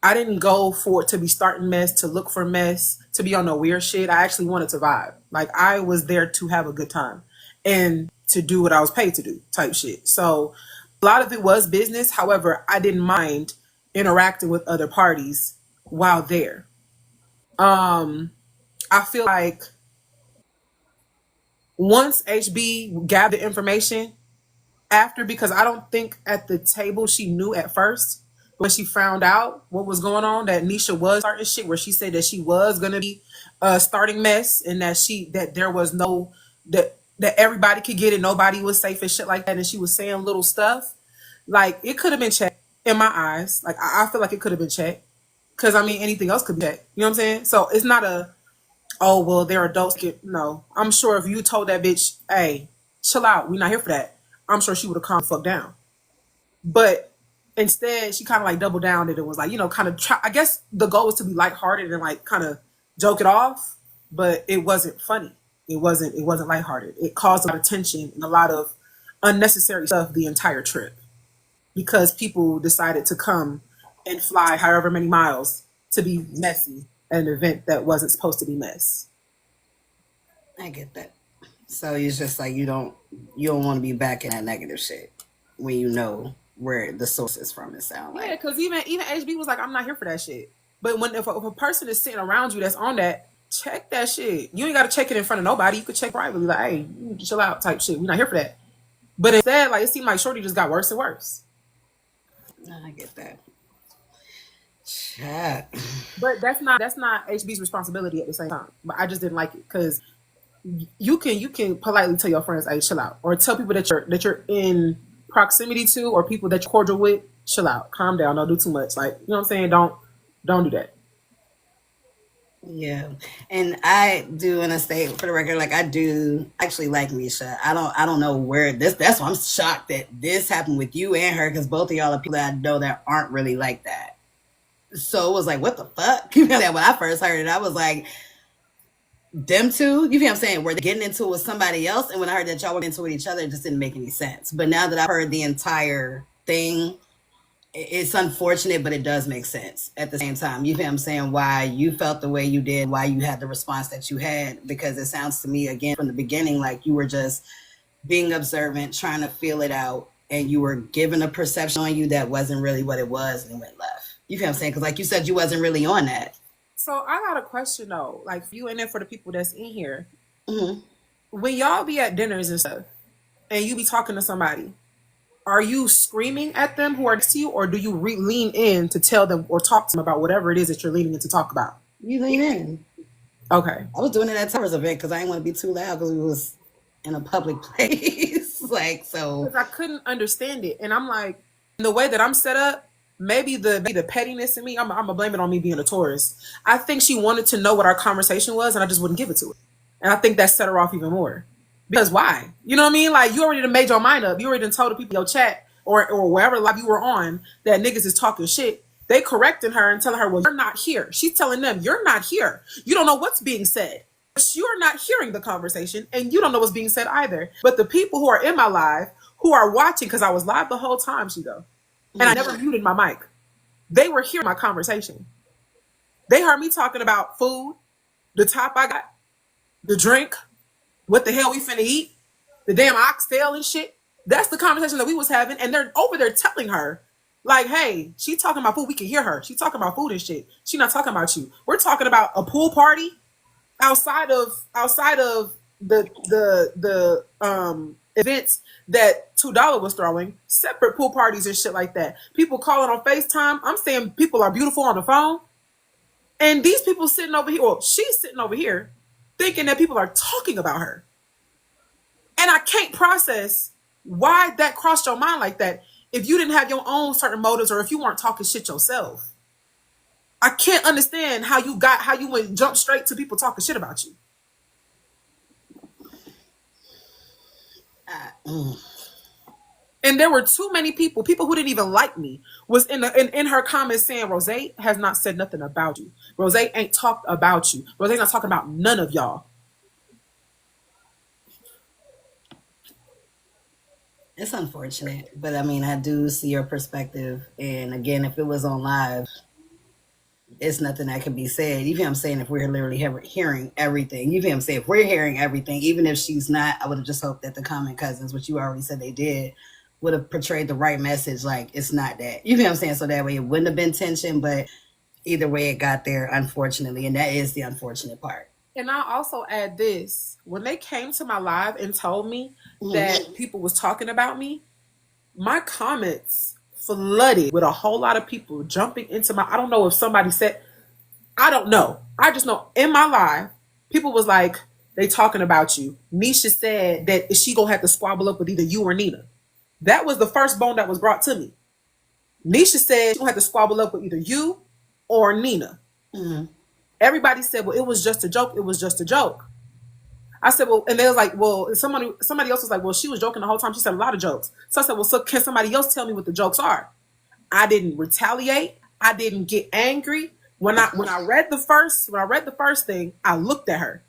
I didn't go for it to be starting mess, to look for mess, to be on no weird shit. I actually wanted to vibe. Like I was there to have a good time and to do what I was paid to do type shit. So a lot of it was business. However, I didn't mind interacting with other parties while there. Um, I feel like once HB gathered information after, because I don't think at the table she knew at first, when she found out what was going on, that Nisha was starting shit, where she said that she was gonna be starting mess, and that there was no that everybody could get it, nobody was safe and shit like that, and she was saying little stuff. Like it could have been checked in my eyes. Like I feel like it could have been checked. Cause I mean anything else could be checked. You know what I'm saying? So it's not a, oh well, they're adults. No, I'm sure if you told that bitch, hey, chill out, we're not here for that, I'm sure she would have calmed the fuck down. But instead, she kind of like doubled down and it was like, kind of try. I guess the goal was to be lighthearted and like kind of joke it off, but it wasn't funny. It wasn't lighthearted. It caused a lot of tension and a lot of unnecessary stuff the entire trip because people decided to come and fly however many miles to be messy at an event that wasn't supposed to be mess. I get that. So it's just like you don't want to be back in that negative shit when you know where the source is from. It sound Yeah, like. because even HB was like, I'm not here for that shit. But if a person is sitting around you that's on that, check that shit. You ain't got to check it in front of nobody. You could check privately, like, hey, you need to chill out type shit. We're not here for that. But instead, like, it seemed like Shorty just got worse and worse. I get that. Chat. But that's not HB's responsibility at the same time. But I just didn't like it because you can politely tell your friends, hey, chill out, or tell people that you're in proximity to, or people that you're cordial with, chill out, calm down, don't do too much. Like, you know what I'm saying? Don't do that. Yeah, and I do want to state for the record, like I do actually like Misha. I don't know where this. That's why I'm shocked that this happened with you and her, because both of y'all are people that I know that aren't really like that. So it was like, what the fuck? You know that when I first heard it, I was like, them two. You feel what I'm saying? Were they getting into it with somebody else? And when I heard that y'all were into it with each other, it just didn't make any sense. But now that I've heard the entire thing, it's unfortunate, but it does make sense at the same time. You feel what I'm saying? Why you felt the way you did, why you had the response that you had, because it sounds to me, again, from the beginning, like you were just being observant, trying to feel it out, and you were given a perception on you that wasn't really what it was, and it went left. You feel what I'm saying? Because like you said, you wasn't really on that. So I got a question though, like you and then for the people that's in here, Mm-hmm. when y'all be at dinners and stuff, and you be talking to somebody, are you screaming at them who are next to you, or do you lean in to tell them or talk to them about whatever it is that you're leaning in to talk about? You lean in. Okay. I was doing it at Towers event because I didn't want to be too loud because we was in a public place. Like, so. Because I couldn't understand it. And I'm like, the way that I'm set up, maybe the pettiness in me, I'm going to blame it on me being a tourist. I think she wanted to know what our conversation was, and I just wouldn't give it to her. And I think that set her off even more. Because why? You know what I mean? Like, you already done made your mind up. You already done told the people in your chat or wherever live you were on that niggas is talking shit. They correcting her and telling her, well, you're not here. She's telling them, you're not here. You don't know what's being said. You're not hearing the conversation, and you don't know what's being said either. But the people who are in my live, who are watching, because I was live the whole time, Sh3Go, and I never muted my mic, they were hearing my conversation. They heard me talking about food, the top I got, the drink, what the hell we finna eat, the damn oxtail and shit. That's the conversation that we was having, and they're over there telling her, like, hey, she talking about food. We can hear her. She talking about food and shit. She not talking about you. We're talking about a pool party outside of the events that $2 was throwing, separate pool parties and shit like that. People calling on FaceTime. I'm saying people are beautiful on the phone, and these people sitting over here. Well, she's sitting over here thinking that people are talking about her. And I can't process why that crossed your mind like that if you didn't have your own certain motives, or if you weren't talking shit yourself. I can't understand how you went jump straight to people talking shit about you. And there were too many people who didn't even like me, was in her comments saying, Rozay has not said nothing about you. Rozay ain't talked about you. Rozay's not talking about none of y'all. It's unfortunate, but I mean, I do see your perspective. And again, if it was on live, it's nothing that can be said. You feel what I'm saying? If we're literally hearing everything, you feel what I'm saying? If we're hearing everything, even if she's not, I would have just hoped that the common cousins, which you already said they did, would have portrayed the right message. Like, it's not that. You feel what I'm saying? So that way it wouldn't have been tension, but either way it got there, unfortunately. And that is the unfortunate part. And I'll also add this. When they came to my live and told me that people was talking about me, my comments flooded with a whole lot of people jumping into my, I don't know if somebody said, I don't know. I just know in my live, people was like, they talking about you. Nisha said that she gonna have to squabble up with either you or Nina. That was the first bone that was brought to me. Nisha said she gonna have to squabble up with either you or Nina. Everybody said, well, it was just a joke. It was just a joke. I said, well, and they was like, well, somebody else was like, well, she was joking the whole time. She said a lot of jokes. So I said, well, so can somebody else tell me what the jokes are? I didn't retaliate. I didn't get angry. When I read the first thing, I looked at her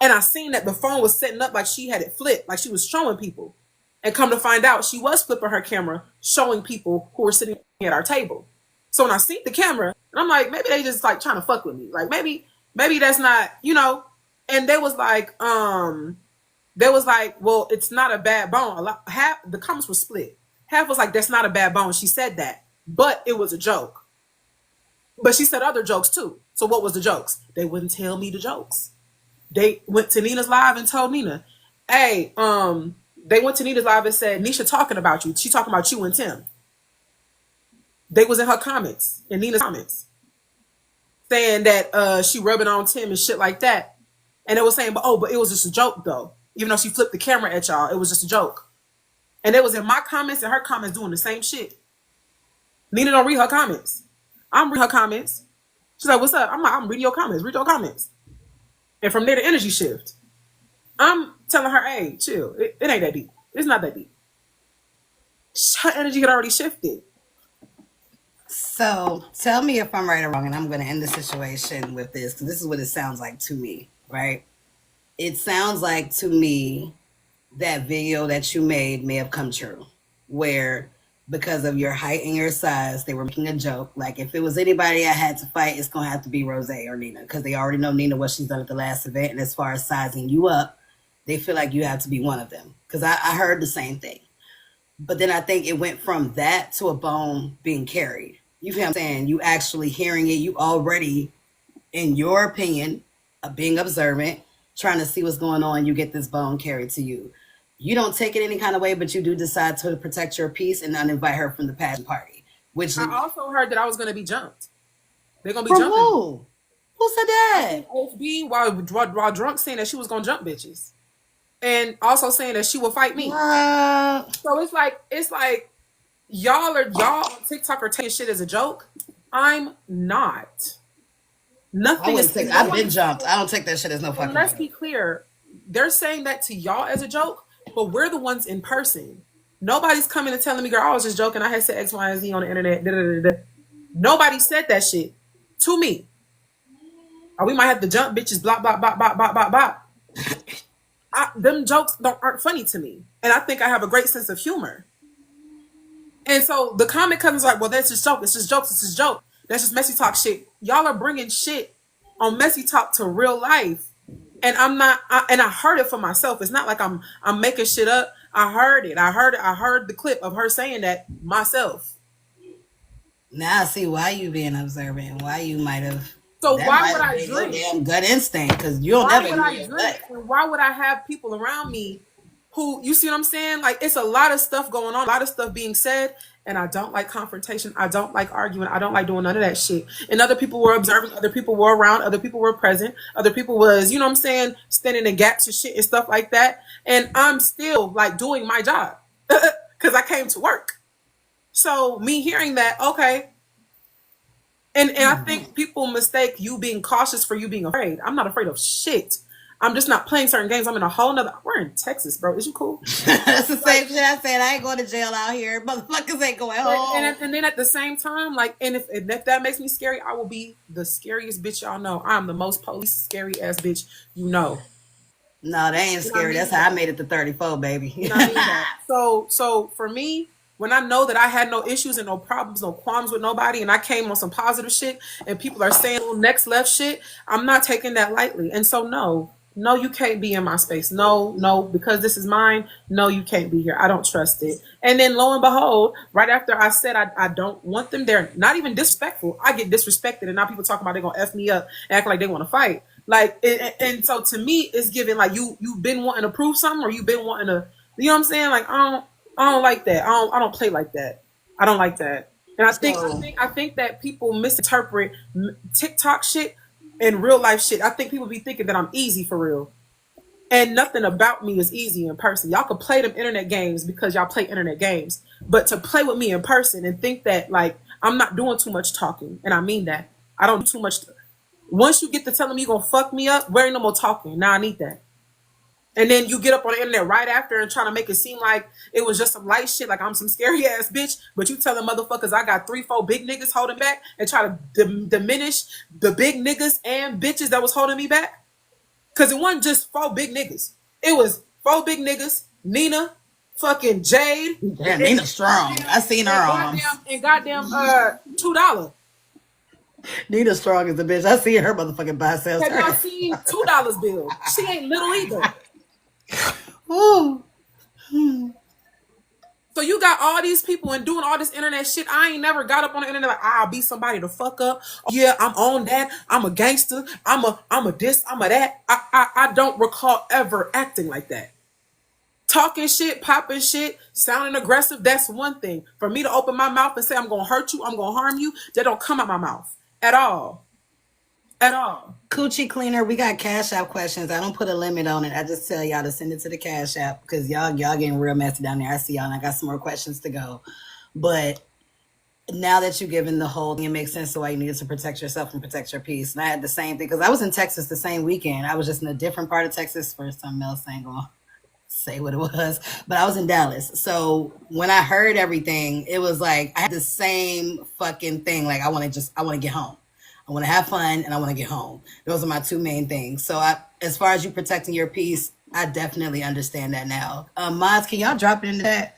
and I seen that the phone was setting up like she had it flipped, like she was showing people. And come to find out, she was flipping her camera, showing people who were sitting at our table. So when I see the camera, and I'm like, maybe they just like trying to fuck with me. Like maybe that's not, you know. And they was like, well, it's not a bad bone. Half the comments were split. Half was like, that's not a bad bone. She said that, but it was a joke. But she said other jokes too. So what was the jokes? They wouldn't tell me the jokes. They went to Nina's live and told Nina, hey, they went to Nina's live and said, Nisha talking about you. She talking about you and Tim. They was in her comments, in Nina's comments, saying that she rubbing on Tim and shit like that. And they was saying, but it was just a joke though. Even though she flipped the camera at y'all, it was just a joke. And it was in my comments and her comments doing the same shit. Nina don't read her comments. I'm reading her comments. She's like, what's up? I'm like, I'm reading your comments. Read your comments. And from there, the energy shift. I'm telling her, hey, chill. It ain't that deep. It's not that deep. Her energy had already shifted. So tell me if I'm right or wrong, and I'm going to end the situation with this, because this is what it sounds like to me, right? It sounds like to me that video that you made may have come true, where because of your height and your size, they were making a joke. Like, if it was anybody I had to fight, it's going to have to be Rozay or Nina, because they already know Nina, what she's done at the last event. And as far as sizing you up, they feel like you have to be one of them, because I heard the same thing. But then I think it went from that to a bone being carried. You feel what I'm saying? You actually hearing it, you already, in your opinion, being observant, trying to see what's going on, you get this bone carried to you. You don't take it any kind of way, but you do decide to protect your peace and not invite her from the pageant party. Which I also heard that I was going to be jumped. They're going to from be jumping. who? Who said that? HB, while drunk, saying that she was going to jump bitches. And also saying that she will fight me. So it's like y'all on TikTok are taking shit as a joke. I'm not. Nothing is. I've been jumped. I don't take that shit as no fucking. Let's be clear. They're saying that to y'all as a joke, but we're the ones in person. Nobody's coming and telling me, girl, I was just joking. I had said X, Y, and Z on the internet. Da, da, da, da. Nobody said that shit to me. Or we might have to jump bitches, blah, blah, blah, blah, blah, blah, blah. Them jokes aren't funny to me. And I think I have a great sense of humor. And so the comment comes like, well, that's just joke. It's just jokes. It's just joke. That's just messy talk shit. Y'all are bringing shit on messy talk to real life. And I'm not, and I heard it for myself. It's not like I'm making shit up. I heard it. I heard the clip of her saying that myself. Now I see why you being observant. Why you might have. So why would I drink? Damn gut instinct, because you don't never. Why would I have people around me who, you see what I'm saying? Like, it's a lot of stuff going on, a lot of stuff being said, and I don't like confrontation. I don't like arguing. I don't like doing none of that shit. And other people were observing, other people were around, other people were present, other people was, you know what I'm saying, standing in gaps and shit and stuff like that. And I'm still like doing my job because I came to work. So me hearing that, okay. And I think people mistake you being cautious for you being afraid. I'm not afraid of shit. I'm just not playing certain games. I'm in a whole nother. We're in Texas, bro. Is you cool? That's the same shit I said. I ain't going to jail out here. Motherfuckers ain't going home. And then at the same time, like, and if that makes me scary, I will be the scariest bitch y'all know. I'm the most police scary ass bitch you know. No, they ain't scary. That's how I made it to 34, baby. You know what I mean? So for me, When I know that I had no issues and no problems, no qualms with nobody, and I came on some positive shit, and people are saying little next left shit, I'm not taking that lightly. And so, no, you can't be in my space. No, because this is mine. No, you can't be here. I don't trust it. And then lo and behold, right after I said I don't want them there, not even disrespectful, I get disrespected, and now people talking about they're gonna F me up, and act like they want to fight. Like, and so to me, it's giving like you've been wanting to prove something, or you've been wanting to, you know what I'm saying? Like, I don't like that. I don't play like that. I don't like that. And I think that people misinterpret TikTok shit and real life shit. I think people be thinking that I'm easy for real. And nothing about me is easy in person. Y'all can play them internet games because y'all play internet games. But to play with me in person and think that like I'm not doing too much talking, and I mean that. I don't do too much. Once you get to telling me you're gonna fuck me up, there ain't no more talking. Now I need that. And then you get up on the internet right after and trying to make it seem like it was just some light shit, like I'm some scary ass bitch. But you telling motherfuckers I got 3-4 big niggas holding back and try to diminish the big niggas and bitches that was holding me back. Cause it wasn't just 4 big niggas. It was 4 big niggas, Nina, fucking Jade. Yeah, Nina's strong. I seen her arms. And goddamn $2. Nina strong as a bitch. I see her motherfucking biceps. Have y'all seen $2 bill? She ain't little either. Ooh. So you got all these people and doing all this internet shit. I ain't never got up on the internet like I'll be somebody to fuck up. Oh, yeah, I'm on that. I'm a gangster. I'm a this. I'm a that. I don't recall ever acting like that. Talking shit, popping shit, sounding aggressive. That's one thing. For me to open my mouth and say I'm gonna hurt you, I'm gonna harm you, that don't come out my mouth at all. At all. Coochie cleaner, we got Cash App questions. I don't put a limit on it. I just tell y'all to send it to the Cash App because y'all getting real messy down there. I see y'all and I got some more questions to go. But now that you're given the whole thing, it makes sense to why you needed to protect yourself and protect your peace. And I had the same thing because I was in Texas the same weekend. I was just in a different part of Texas for something else. I ain't gonna say what it was, but I was in Dallas. So when I heard everything, it was like I had the same fucking thing. Like I want to get home. I want to have fun and I want to get home. Those are my 2 main things. So as far as you protecting your peace, I definitely understand that now. Mods, can y'all drop it into that?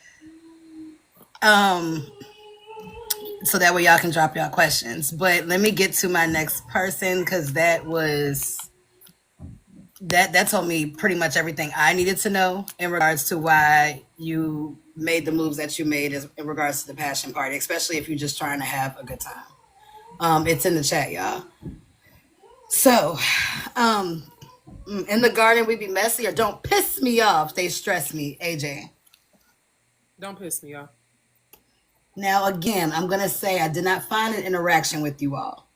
So that way y'all can drop y'all questions. But let me get to my next person because that told me pretty much everything I needed to know in regards to why you made the moves that you made in regards to the passion party, especially if you're just trying to have a good time. It's in the chat, y'all. So, in the garden, we be messy or don't piss me off. They stress me, AJ. Don't piss me off. Now, again, I'm going to say I did not find an interaction with you all.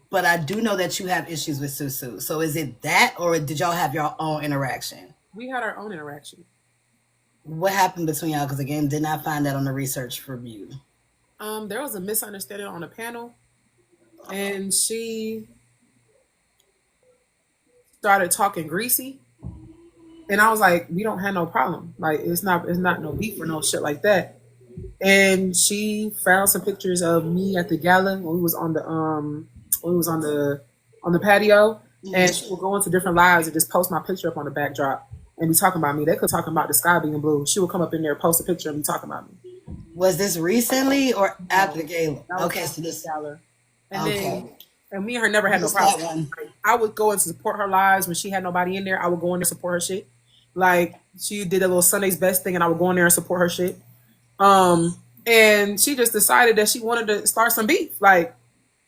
But I do know that you have issues with Susu. So is it that or did y'all have your own interaction? We had our own interaction. What happened between y'all? Because, again, did not find that on the research review. There was a misunderstanding on the panel, and she started talking greasy, and I was like, "We don't have no problem. Like, it's not no beef or no shit like that." And she found some pictures of me at the gala when we was on the patio, and she would go into different lives and just post my picture up on the backdrop and be talking about me. They could talk about the sky being blue. She would come up in there, post a picture, and be talking about me. Was this recently or after the gala? Okay, so this gala. And me and her never had no problem. I would go and support her lives when she had nobody in there. I would go in there and support her shit. Like she did a little Sunday's Best thing, and I would go in there and support her shit. And she just decided that she wanted to start some beef. Like,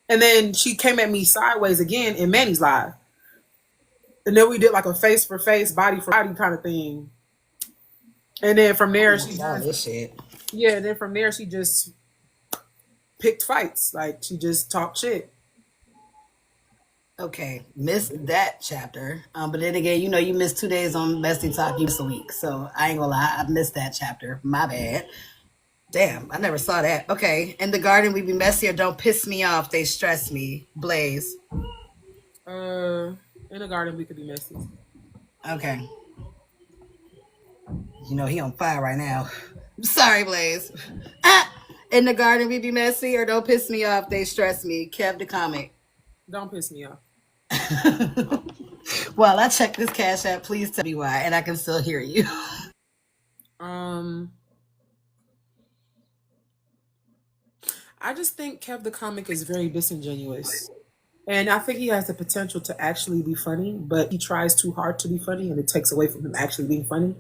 and then she came at me sideways again in Manny's live. And then we did like a face for face, body for body kind of thing. And then from there, then from there, she just picked fights. Like, she just talked shit. Okay, missed that chapter. But then again, you missed 2 days on Bestie Talk, you missed a week. So I ain't gonna lie, I missed that chapter. My bad. Damn, I never saw that. Okay, in the garden, we be messy or don't piss me off. They stress me. Blaze. In the garden, we could be messy. Okay. He on fire right now. Sorry, Blaze. In the garden, we be messy or don't piss me off. They stress me. Kev the comic. Don't piss me off. Well, I checked this Cash App. Please tell me why, and I can still hear you. I just think Kev the comic is very disingenuous. And I think he has the potential to actually be funny, but he tries too hard to be funny and it takes away from him actually being funny.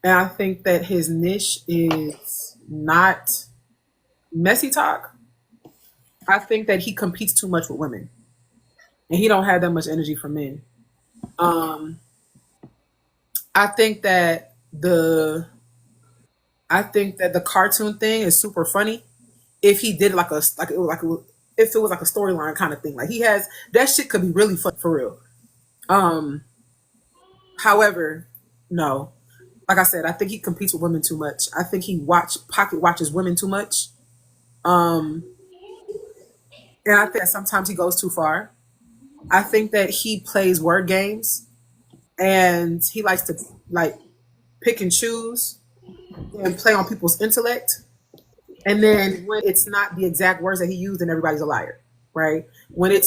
And I think that his niche is not messy talk. I think that he competes too much with women. And he don't have that much energy for men. Um, I think that the I think that the cartoon thing is super funny. If he did if it was like a storyline kind of thing, like he has that shit could be really fun for real. Um, However, no, like I said, I think he competes with women too much. I think he pocket watches women too much. Um, and I think that sometimes he goes too far. I think that he plays word games and he likes to like pick and choose and play on people's intellect. And then when it's not the exact words that he used, then everybody's a liar, right? When it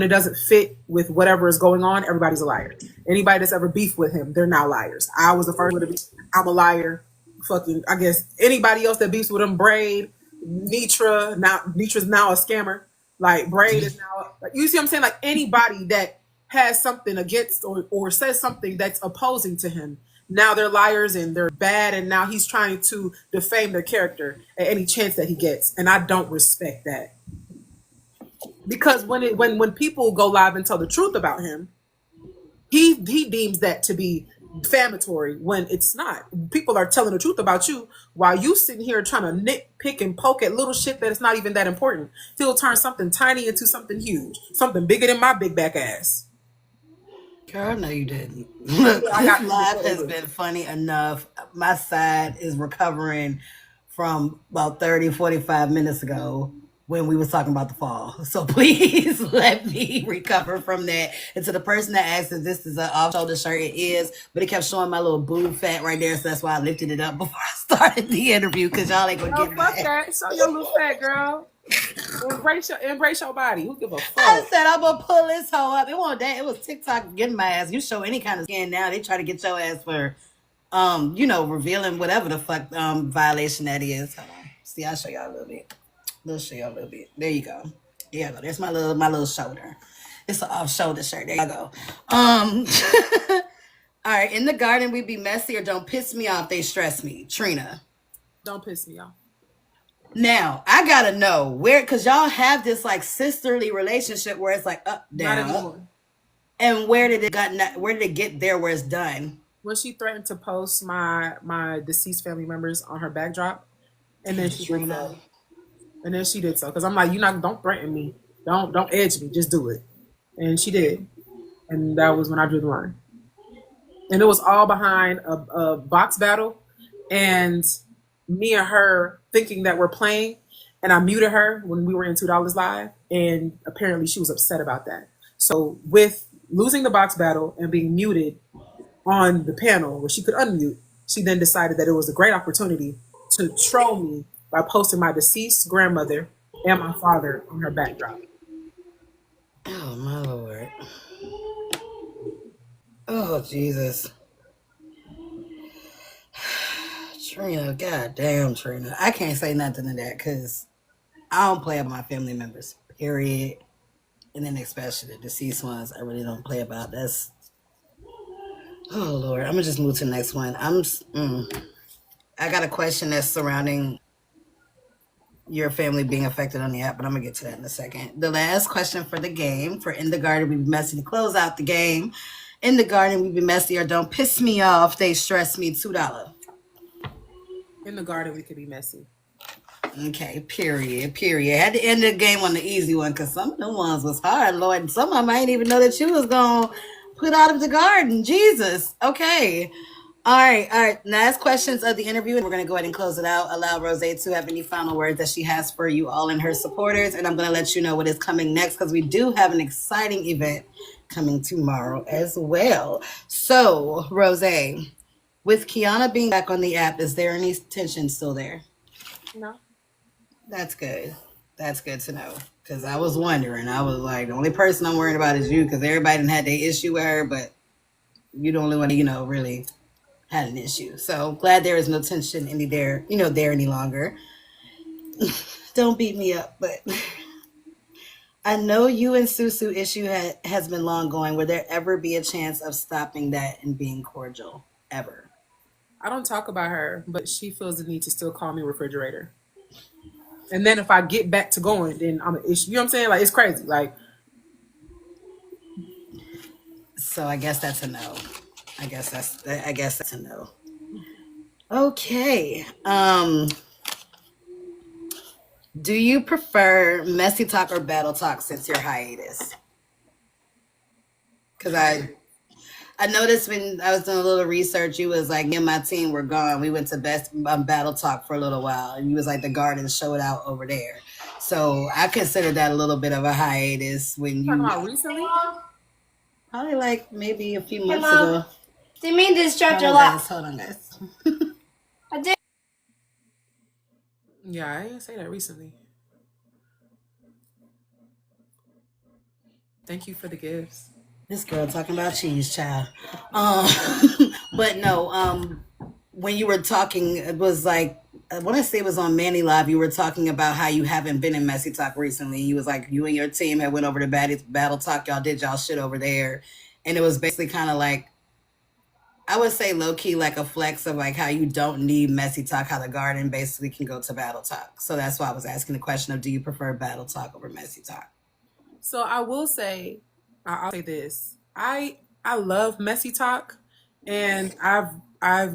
doesn't fit with whatever is going on, everybody's a liar. Anybody that's ever beefed with him, they're now liars. I was the first one to be. I'm a liar. Fucking, I guess anybody else that beefs with him, Braid, Nitra's now a scammer. Like Braid is now, like, you see what I'm saying? Like anybody that has something against or says something that's opposing to him, now they're liars and they're bad, and now he's trying to defame their character at any chance that he gets, and I don't respect that because when people go live and tell the truth about him, he deems that to be defamatory when it's not. People are telling the truth about you while you sitting here trying to nitpick and poke at little shit that is not even that important. He'll turn something tiny into something huge, something bigger than my big back ass. Girl, no, you didn't. Look, I this got live has been funny enough. My side is recovering from about 30, 45 minutes ago when we was talking about the fall. So please let me recover from that. And to the person that asked if this is an off-shoulder shirt, it is. But it kept showing my little boob fat right there, so that's why I lifted it up before I started the interview, because y'all ain't gonna Oh, get fuck mad. that. Show your little fat girl. Embrace your body. Who give a I fuck? said I'm gonna pull this hoe up. It wasn't that. It was TikTok getting my ass. You show any kind of skin now, they try to get your ass for revealing whatever the fuck violation that is. Hold on. See, I'll show y'all a little bit. Show y'all a little bit. There you go. There you go. There's my little shoulder. It's an off shoulder shirt. There you go. All right. In the garden, we be messy or don't piss me off. They stress me. Trina. Don't piss me off. Now I gotta know where, cause y'all have this like sisterly relationship where it's like up, Not down, anymore. and where did it get there where it's done? When she threatened to post my deceased family members on her backdrop, and then she did so. And then she did so because I'm like, don't threaten me, don't edge me, just do it. And she did, and that was when I drew the line. And it was all behind a box battle, and me and her thinking that we're playing, and I muted her when we were in $2 live, and apparently she was upset about that. So with losing the box battle and being muted on the panel where she could unmute, she then decided that it was a great opportunity to troll me by posting my deceased grandmother and my father on her backdrop. Oh my Lord. Oh Jesus. Trina, goddamn Trina. I can't say nothing to that because I don't play about my family members, period. And then especially the deceased ones, I really don't play about. That's, oh Lord. I'm gonna just move to the next one. I got a question that's surrounding your family being affected on the app, but I'm gonna get to that in a second. The last question for the game, for In the Garden We Be Messy, to close out the game. In the Garden We Be Messy or don't piss me off, they stress me, $2. In the garden, we could be messy. Okay, period. Had to end the game on the easy one because some of the ones was hard, Lord. And some of them I didn't even know that you was going to put out of the garden. Jesus. Okay. All right. Last questions of the interview, and we're going to go ahead and close it out. Allow Rozay to have any final words that she has for you all and her supporters. And I'm going to let you know what is coming next because we do have an exciting event coming tomorrow as well. So, Rozay, with Kiana being back on the app, is there any tension still there? No. That's good. That's good to know. Because I was wondering. I was like, the only person I'm worried about is you because everybody done had their issue with her, but you the only one, really had an issue. So glad there is no tension there any longer. Don't beat me up, but I know you and Susu issue has been long going. Will there ever be a chance of stopping that and being cordial? Ever? I don't talk about her, but she feels the need to still call me refrigerator. And then if I get back to going, then I'm an issue. You know what I'm saying? Like, it's crazy. Like, So I guess that's a no. I guess that's a no. Okay. Do you prefer messy talk or battle talk since your hiatus? Because I noticed when I was doing a little research, you was like, me and my team were gone. We went to best battle talk for a little while, and you was like, the garden showed out over there. So I consider that a little bit of a hiatus when talking you about recently? probably like maybe a few Hey, months Mom. ago. Didn't mean to distract Hold you a on, lot. guys. Hold on, guys. I did. Yeah, I didn't say that recently. Thank you for the gifts. This girl talking about cheese, child. Um, but no, when you were talking, it was like, I want to say it was on Manny Live. You were talking about how you haven't been in Messy Talk recently. You was like, you and your team had went over to Battle Talk. Y'all did y'all shit over there. And it was basically kind of like, I would say low key like a flex of like how you don't need Messy Talk, how the garden basically can go to Battle Talk. So that's why I was asking the question of, do you prefer Battle Talk over Messy Talk? So I will say, I'll say this. I love messy talk, and I've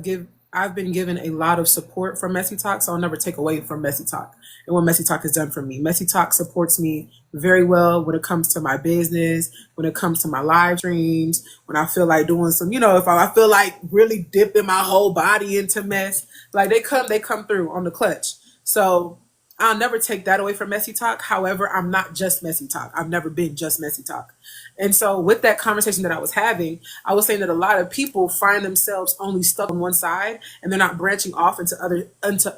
been given a lot of support from messy talk, so I'll never take away from messy talk and what messy talk has done for me. Messy talk supports me very well when it comes to my business, when it comes to my live streams, when I feel like doing some, if I feel like really dipping my whole body into mess, like they come through on the clutch. So I'll never take that away from messy talk. However, I'm not just messy talk. I've never been just messy talk. And so with that conversation that I was having, I was saying that a lot of people find themselves only stuck on one side and they're not branching off into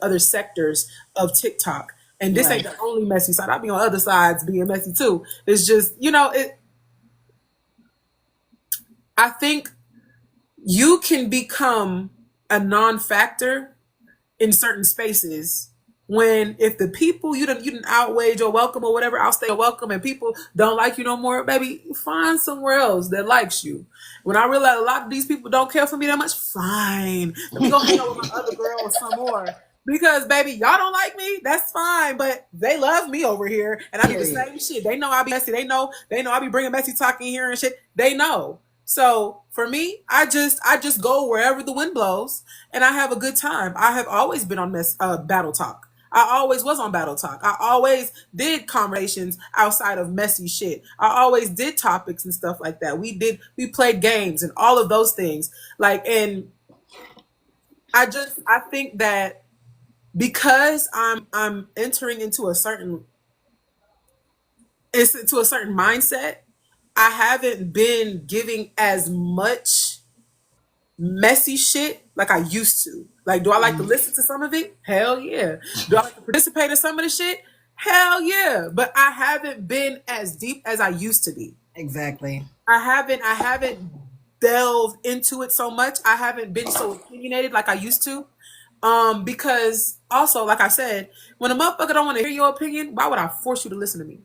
other sectors of TikTok. And this ain't Right. the only messy side. I'll be on other sides being messy too. It's just, I think you can become a non-factor in certain spaces when if the people you didn't outweigh your welcome or whatever, I'll stay welcome, and people don't like you no more, baby, find somewhere else that likes you. When I realize a lot of these people don't care for me that much, fine, let me go hang out with my other girl or some more. Because baby, y'all don't like me, that's fine, but they love me over here, and I do the Period. same shit. They know I be messy. They know I be bringing messy talk in here and shit. They know. So for me, I just go wherever the wind blows, and I have a good time. I have always been on battle talk. I always was on Battle Talk. I always did conversations outside of messy shit. I always did topics and stuff like that. We played games and all of those things. Like, and I think that because I'm entering into a certain mindset, I haven't been giving as much messy shit like I used to. Like, do I like to listen to some of it? Hell yeah. Do I like to participate in some of the shit? Hell yeah. But I haven't been as deep as I used to be. Exactly. I haven't delved into it so much. I haven't been so opinionated like I used to. Because also, like I said, when a motherfucker don't want to hear your opinion, why would I force you to listen to me?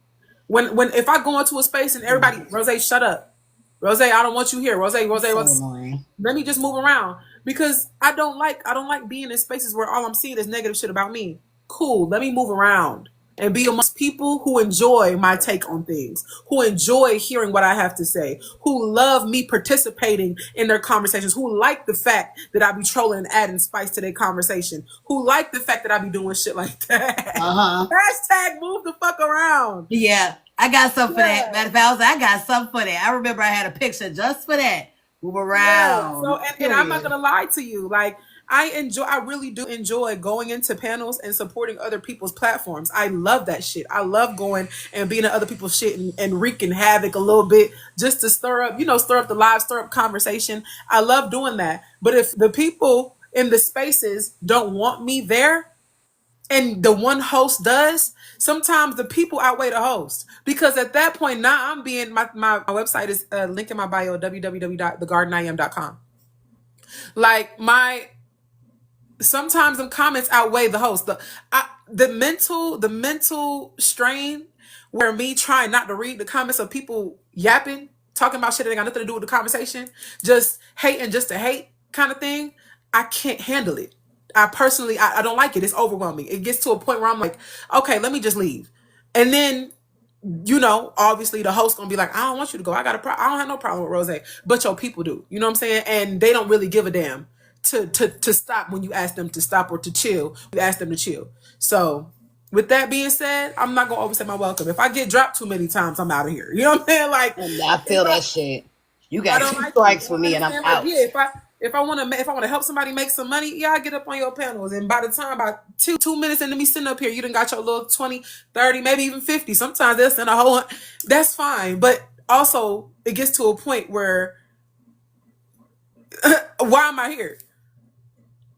When if I go into a space and everybody, Rozay, shut up. Rozay, I don't want you here. Rozay, So annoying. let me just move around, because I don't like being in spaces where all I'm seeing is negative shit about me. Cool, let me move around and be amongst people who enjoy my take on things, who enjoy hearing what I have to say, who love me participating in their conversations, who like the fact that I be trolling and adding spice to their conversation, who like the fact that I be doing shit like that. Hashtag move the fuck around. Yeah, I got something for that. Yeah. Matter of fact, I got something for that. I remember I had a picture just for that. Move around. So, and I'm not gonna lie to you, like I really do enjoy going into panels and supporting other people's platforms. I love that shit. I love going and being in other people's shit and wreaking havoc a little bit just to stir up the live, stir up conversation. I love doing that. But if the people in the spaces don't want me there, and the one host does, sometimes the people outweigh the host, because at that point now I'm being my website is link in my bio, www.thegardenIam.com. Like sometimes the comments outweigh the host. the mental strain where me trying not to read the comments of people yapping, talking about shit that ain't got nothing to do with the conversation, just hating just to hate kind of thing. I can't handle it. I personally, I don't like it. It's overwhelming. It gets to a point where I'm like, okay, let me just leave. And then, obviously the host gonna be like, I don't want you to go. I don't have no problem with Rozay, but your people do. You know what I'm saying? And they don't really give a damn to stop when you ask them to stop or to chill. You ask them to chill. So with that being said, I'm not gonna overstay my welcome. If I get dropped too many times, I'm out of here. You know what I'm saying? Like, And I feel that shit. You I got don't 2 like strikes it. for me, and I'm Like, out. yeah, if I want to help somebody make some money, yeah, I get up on your panels. And by the time about two minutes into me sitting up here, you done got your little 20, 30, maybe even 50. Sometimes they'll send a whole. That's fine, but also it gets to a point where why am I here?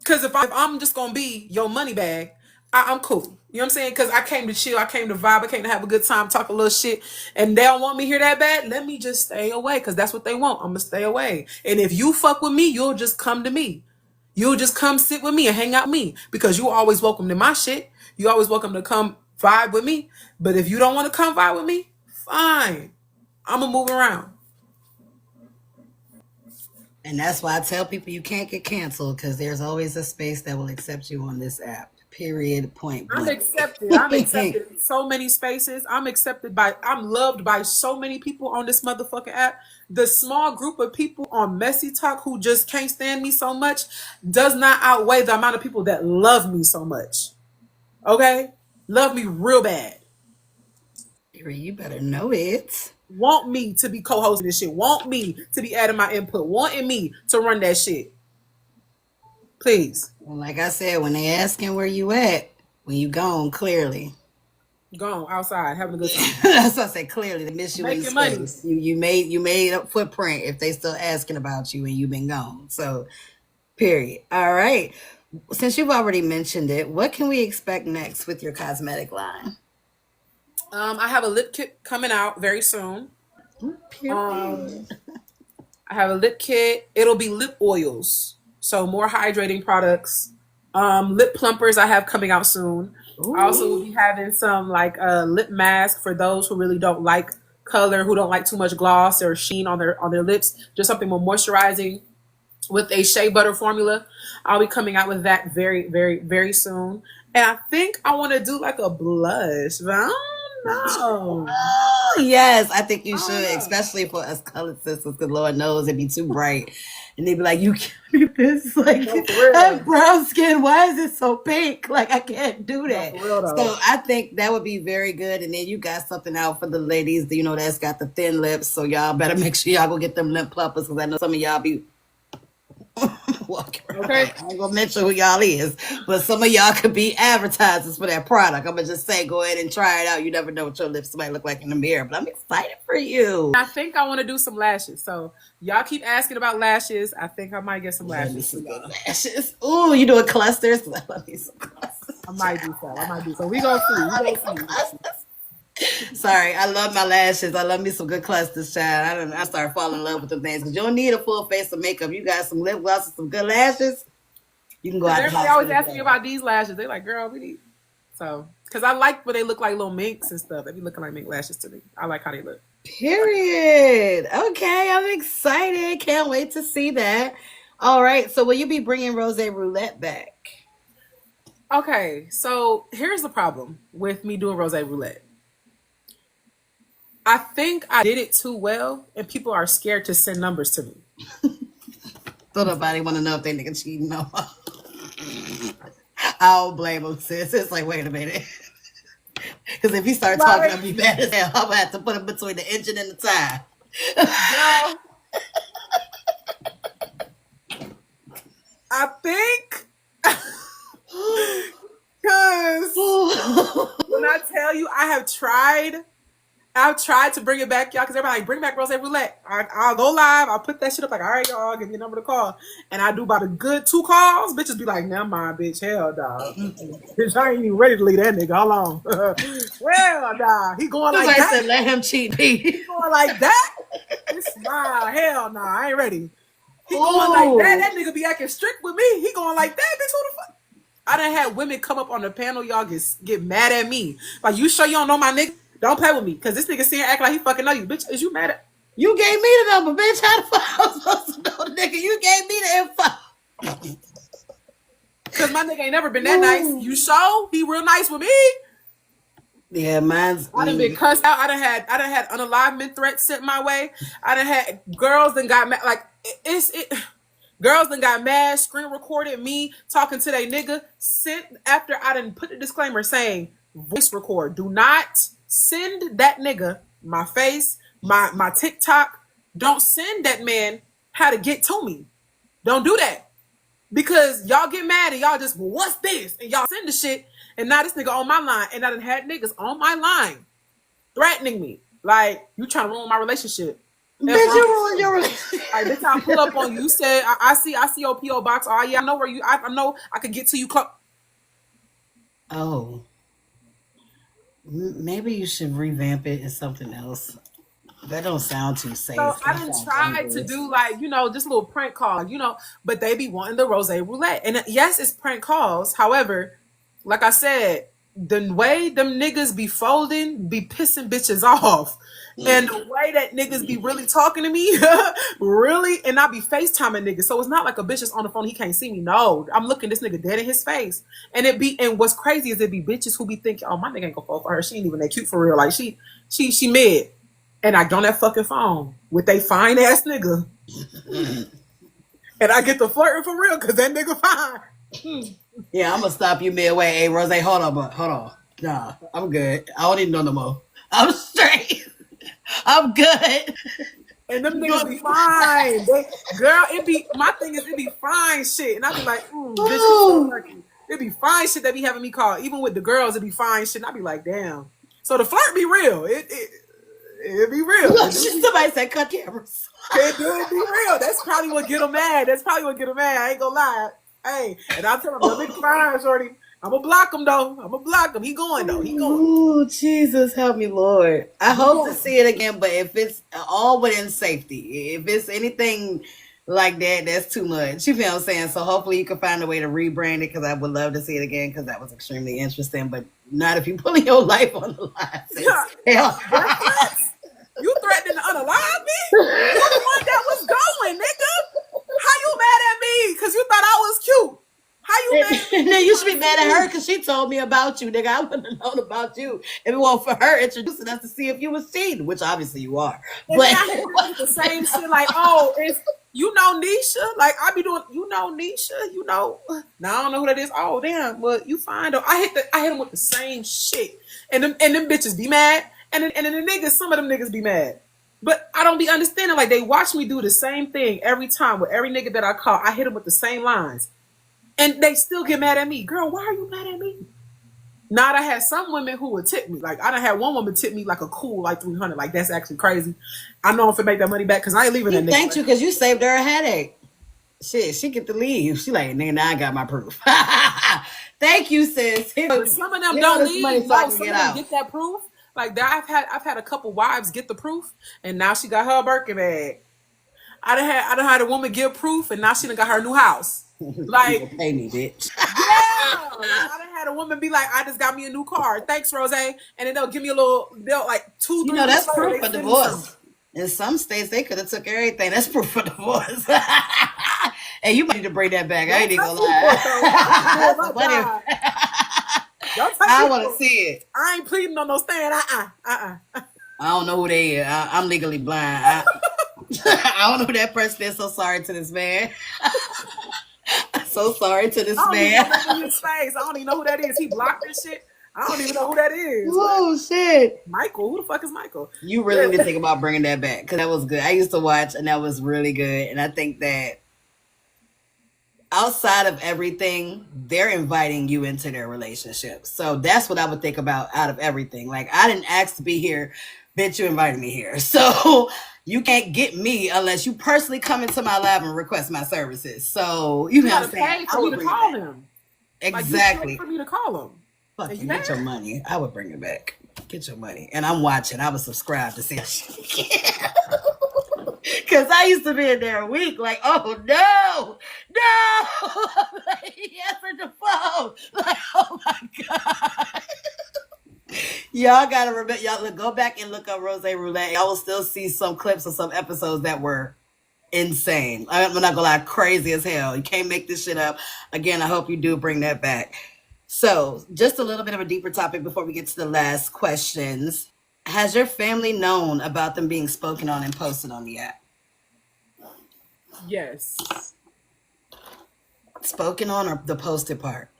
Because if I'm just gonna be your money bag, I'm cool. You know what I'm saying? Because I came to chill, I came to vibe, I came to have a good time, talk a little shit, and they don't want me here that bad. Let me just stay away, because that's what they want. I'm gonna stay away. And if you fuck with me, you'll just come to me. You'll just come sit with me and hang out with me, because you always welcome to my shit. You always welcome to come vibe with me. But if you don't want to come vibe with me, fine. I'm gonna move around. And that's why I tell people you can't get canceled, because there's always a space that will accept you on this app. Period. Point I'm blank. accepted. I'm accepted in so many spaces. I'm loved by so many people on this motherfucking app. The small group of people on Messy Talk who just can't stand me so much does not outweigh the amount of people that love me so much. Okay? Love me real bad. You better know it. Want me to be co-hosting this shit. Want me to be adding my input. Wanting me to run that shit. Please. Well, like I said, when they asking where you at, when you gone, clearly. Gone outside having a good time. That's what I say. Clearly, they miss you in Making money. space. You made a footprint if they still asking about you and you've been gone. So, period. All right. Since you've already mentioned it, what can we expect next with your cosmetic line? I have a lip kit coming out very soon. I have a lip kit. It'll be lip oils, so more hydrating products. Lip plumpers I have coming out soon. Ooh. I also will be having some like lip mask for those who really don't like color, who don't like too much gloss or sheen on their lips. Just something more moisturizing with a shea butter formula. I'll be coming out with that very, very, very soon. And I think I want to do like a blush, but I don't know. Oh, yes, I think you should, know. especially for us colored sisters, because Lord knows it'd be too bright. And they'd be like, you can't do this. Like, No, for real. I have brown skin. Why is it so pink? Like, I can't do that. No, for real, though. So I think that would be very good. And then you got something out for the ladies, that's got the thin lips. So y'all better make sure y'all go get them lip plumpers, because I know some of y'all be walking around. Okay. I ain't gonna mention who y'all is, but some of y'all could be advertisers for that product. I'm gonna just say, go ahead and try it out. You never know what your lips might look like in the mirror, but I'm excited for you. I think I want to do some lashes. So y'all keep asking about lashes. I think I might get some lashes. Some good lashes. Ooh, you doing clusters? I love me some clusters. I might do so. We gonna see. Sorry, I love my lashes. I love me some good clusters, child. I started falling in love with them things, because you don't need a full face of makeup. You got some lip gloss and some good lashes. You can go out. Everybody always asking me about these lashes. They like, girl, we need. So, because I like when they look like little minks and stuff. They be looking like mink lashes to me. I like how they look. Period. Okay, I'm excited. Can't wait to see that. All right, so will you be bringing Rozay Roulette back? Okay, so here's the problem with me doing Rozay Roulette. I think I did it too well, and people are scared to send numbers to me. So nobody want to know if they nigga cheating. No, I don't blame him, sis. It's like, wait a minute. Because if he start talking, I'll be bad as hell. I'm going to have to put him between the engine and the tire. Girl, I think, because when I tell you I've tried to bring it back, y'all, because everybody like, bring back Rozay Roulette. I'll go live. I'll put that shit up like, all right, y'all, give me a number to call. And I do about a good 2 calls. Bitches be like, never mind, bitch. Hell, dog. Bitch, I ain't even ready to leave that nigga. Hold on. Well, dog. He going like that. Said, let him cheat, Pete. He going like that? Hell nah. I ain't ready. He going like that. That nigga be acting strict with me. He going like that, bitch. Who the fuck? I done had women come up on the panel, y'all get mad at me. Like, you sure you don't know my nigga? Don't play with me. Because this nigga sitting act like he fucking know you. Bitch, is you mad at... You gave me the number, bitch. How the fuck I was supposed to know the nigga? You gave me the info. Because my nigga ain't never been that nice. You sure? He real nice with me. Yeah, mine's... I done been cussed out. I done had unalivement threats sent my way. I done had girls that got mad. Like, girls that got mad, screen recorded me talking to their nigga, sent after I done put the disclaimer saying, voice record. Do not send that nigga my face, my TikTok. Don't send that man how to get to me. Don't do that. Because y'all get mad and y'all just, well, what's this? And y'all send the shit. And now this nigga on my line. And I done had niggas on my line threatening me. Like, you trying to ruin my relationship. Bitch, you ruined your relationship. Like, this time I pull up on you. You said, I see your P.O. box. Oh, yeah, I know where you, I know I could get to you. Oh. Maybe you should revamp it as something else. That don't sound too safe. So I done tried to do like, just little prank calls, but they be wanting the Rozay roulette. And yes, it's prank calls. However, like I said, the way them niggas be folding be pissing bitches off. And the way that niggas be really talking to me, really, and I be FaceTiming niggas. So it's not like a bitch is on the phone, he can't see me. No, I'm looking this nigga dead in his face. And what's crazy is it be bitches who be thinking, oh, my nigga ain't gonna fall for her. She ain't even that cute for real. Like she mid. And I get on that fucking phone with they fine ass nigga. And I get the flirting for real because that nigga fine. Yeah, I'm gonna stop you midway. Hey, Rozay, hold on. Nah, I'm good. I don't need to know no more. I'm straight. I'm good. And them niggas be fine. My thing is, it be fine shit. And I be like, bitch, so it be fine shit that be having me call. Even with the girls, it be fine shit. And I be like, damn. So the flirt be real. It be real. Somebody said cut cameras. It be real. That's probably what get them mad. I ain't gonna lie. Hey, and I'll tell him, the big fine, shorty. I'm gonna block him though. He going though. Oh, Jesus, help me, Lord. I hope to see it again, but if it's all within safety, if it's anything like that, that's too much. You feel what I'm saying? So hopefully you can find a way to rebrand it because I would love to see it again because that was extremely interesting, but not if you're putting your life on the line. You threatening to unalive me? You're the one that was going, nigga. How you mad at me? Because you thought I was cute. How you mad at me? And then you should be mad at her because she told me about you, nigga. I wouldn't have known about you if it wasn't for her introducing us to see if you was cheating, which obviously you are. And But I hit the same shit like, oh, it's Nisha? Like, I be doing, Nisha? Now I don't know who that is. Oh, damn. Well, you fine though. I hit him with the same shit. And them bitches be mad. And then the niggas, some of them niggas be mad. But I don't be understanding. Like, they watch me do the same thing every time with every nigga that I call. I hit them with the same lines. And they still get mad at me. Girl, why are you mad at me? Now, I had some women who would tip me. Like, I done had one woman tip me like a cool, like 300. Like, that's actually crazy. I know if I make that money back because I ain't leaving that nigga. Thank you, because you saved her a headache. Shit, she get to leave. She like, nigga, now I got my proof. Thank you, sis. But some of them don't leave. Some of them get that proof. Like, I've had a couple wives get the proof, and now she got her Birkin bag. I done had a woman give proof, and now she done got her new house. Like, pay me, bitch. Yeah, I done had a woman be like, I just got me a new car. Thanks, Rozay. And then they'll give me they'll like 2, 3 that's proof of divorce. In some states, they could have took everything. That's proof of divorce. Hey, you might need to bring that back. I ain't even gonna lie. I want to see it. I ain't pleading on no stand. I don't know who they is. I'm legally blind. I don't know who that person is. So sorry to this man. So sorry to this man. I don't even know who that is. He blocked this shit. I don't even know who that is. Oh, shit. Michael. Who the fuck is Michael? You really need to think about bringing that back because that was good. I used to watch and that was really good. And I think that outside of everything, they're inviting you into their relationship. So that's what I would think about out of everything. Like, I didn't ask to be here. Bitch, you invited me here. So you can't get me unless you personally come into my lab and request my services. So you know what I'm saying? I would call him. Exactly. Like, for me to call him. Fuck you, get your money. I would bring it back. Get your money. And I'm watching. I would subscribe to see how she Cause I used to be in there a week, like, oh no, no, like, he answered the phone, like, oh my god. Y'all gotta remember, y'all go back and look up Rozay Roulette. Y'all will still see some clips of some episodes that were insane. I'm not gonna lie, crazy as hell. You can't make this shit up. Again, I hope you do bring that back. So, just a little bit of a deeper topic before we get to the last questions. Has your family known about them being spoken on and posted on the app? Yes. Spoken on or the posted part?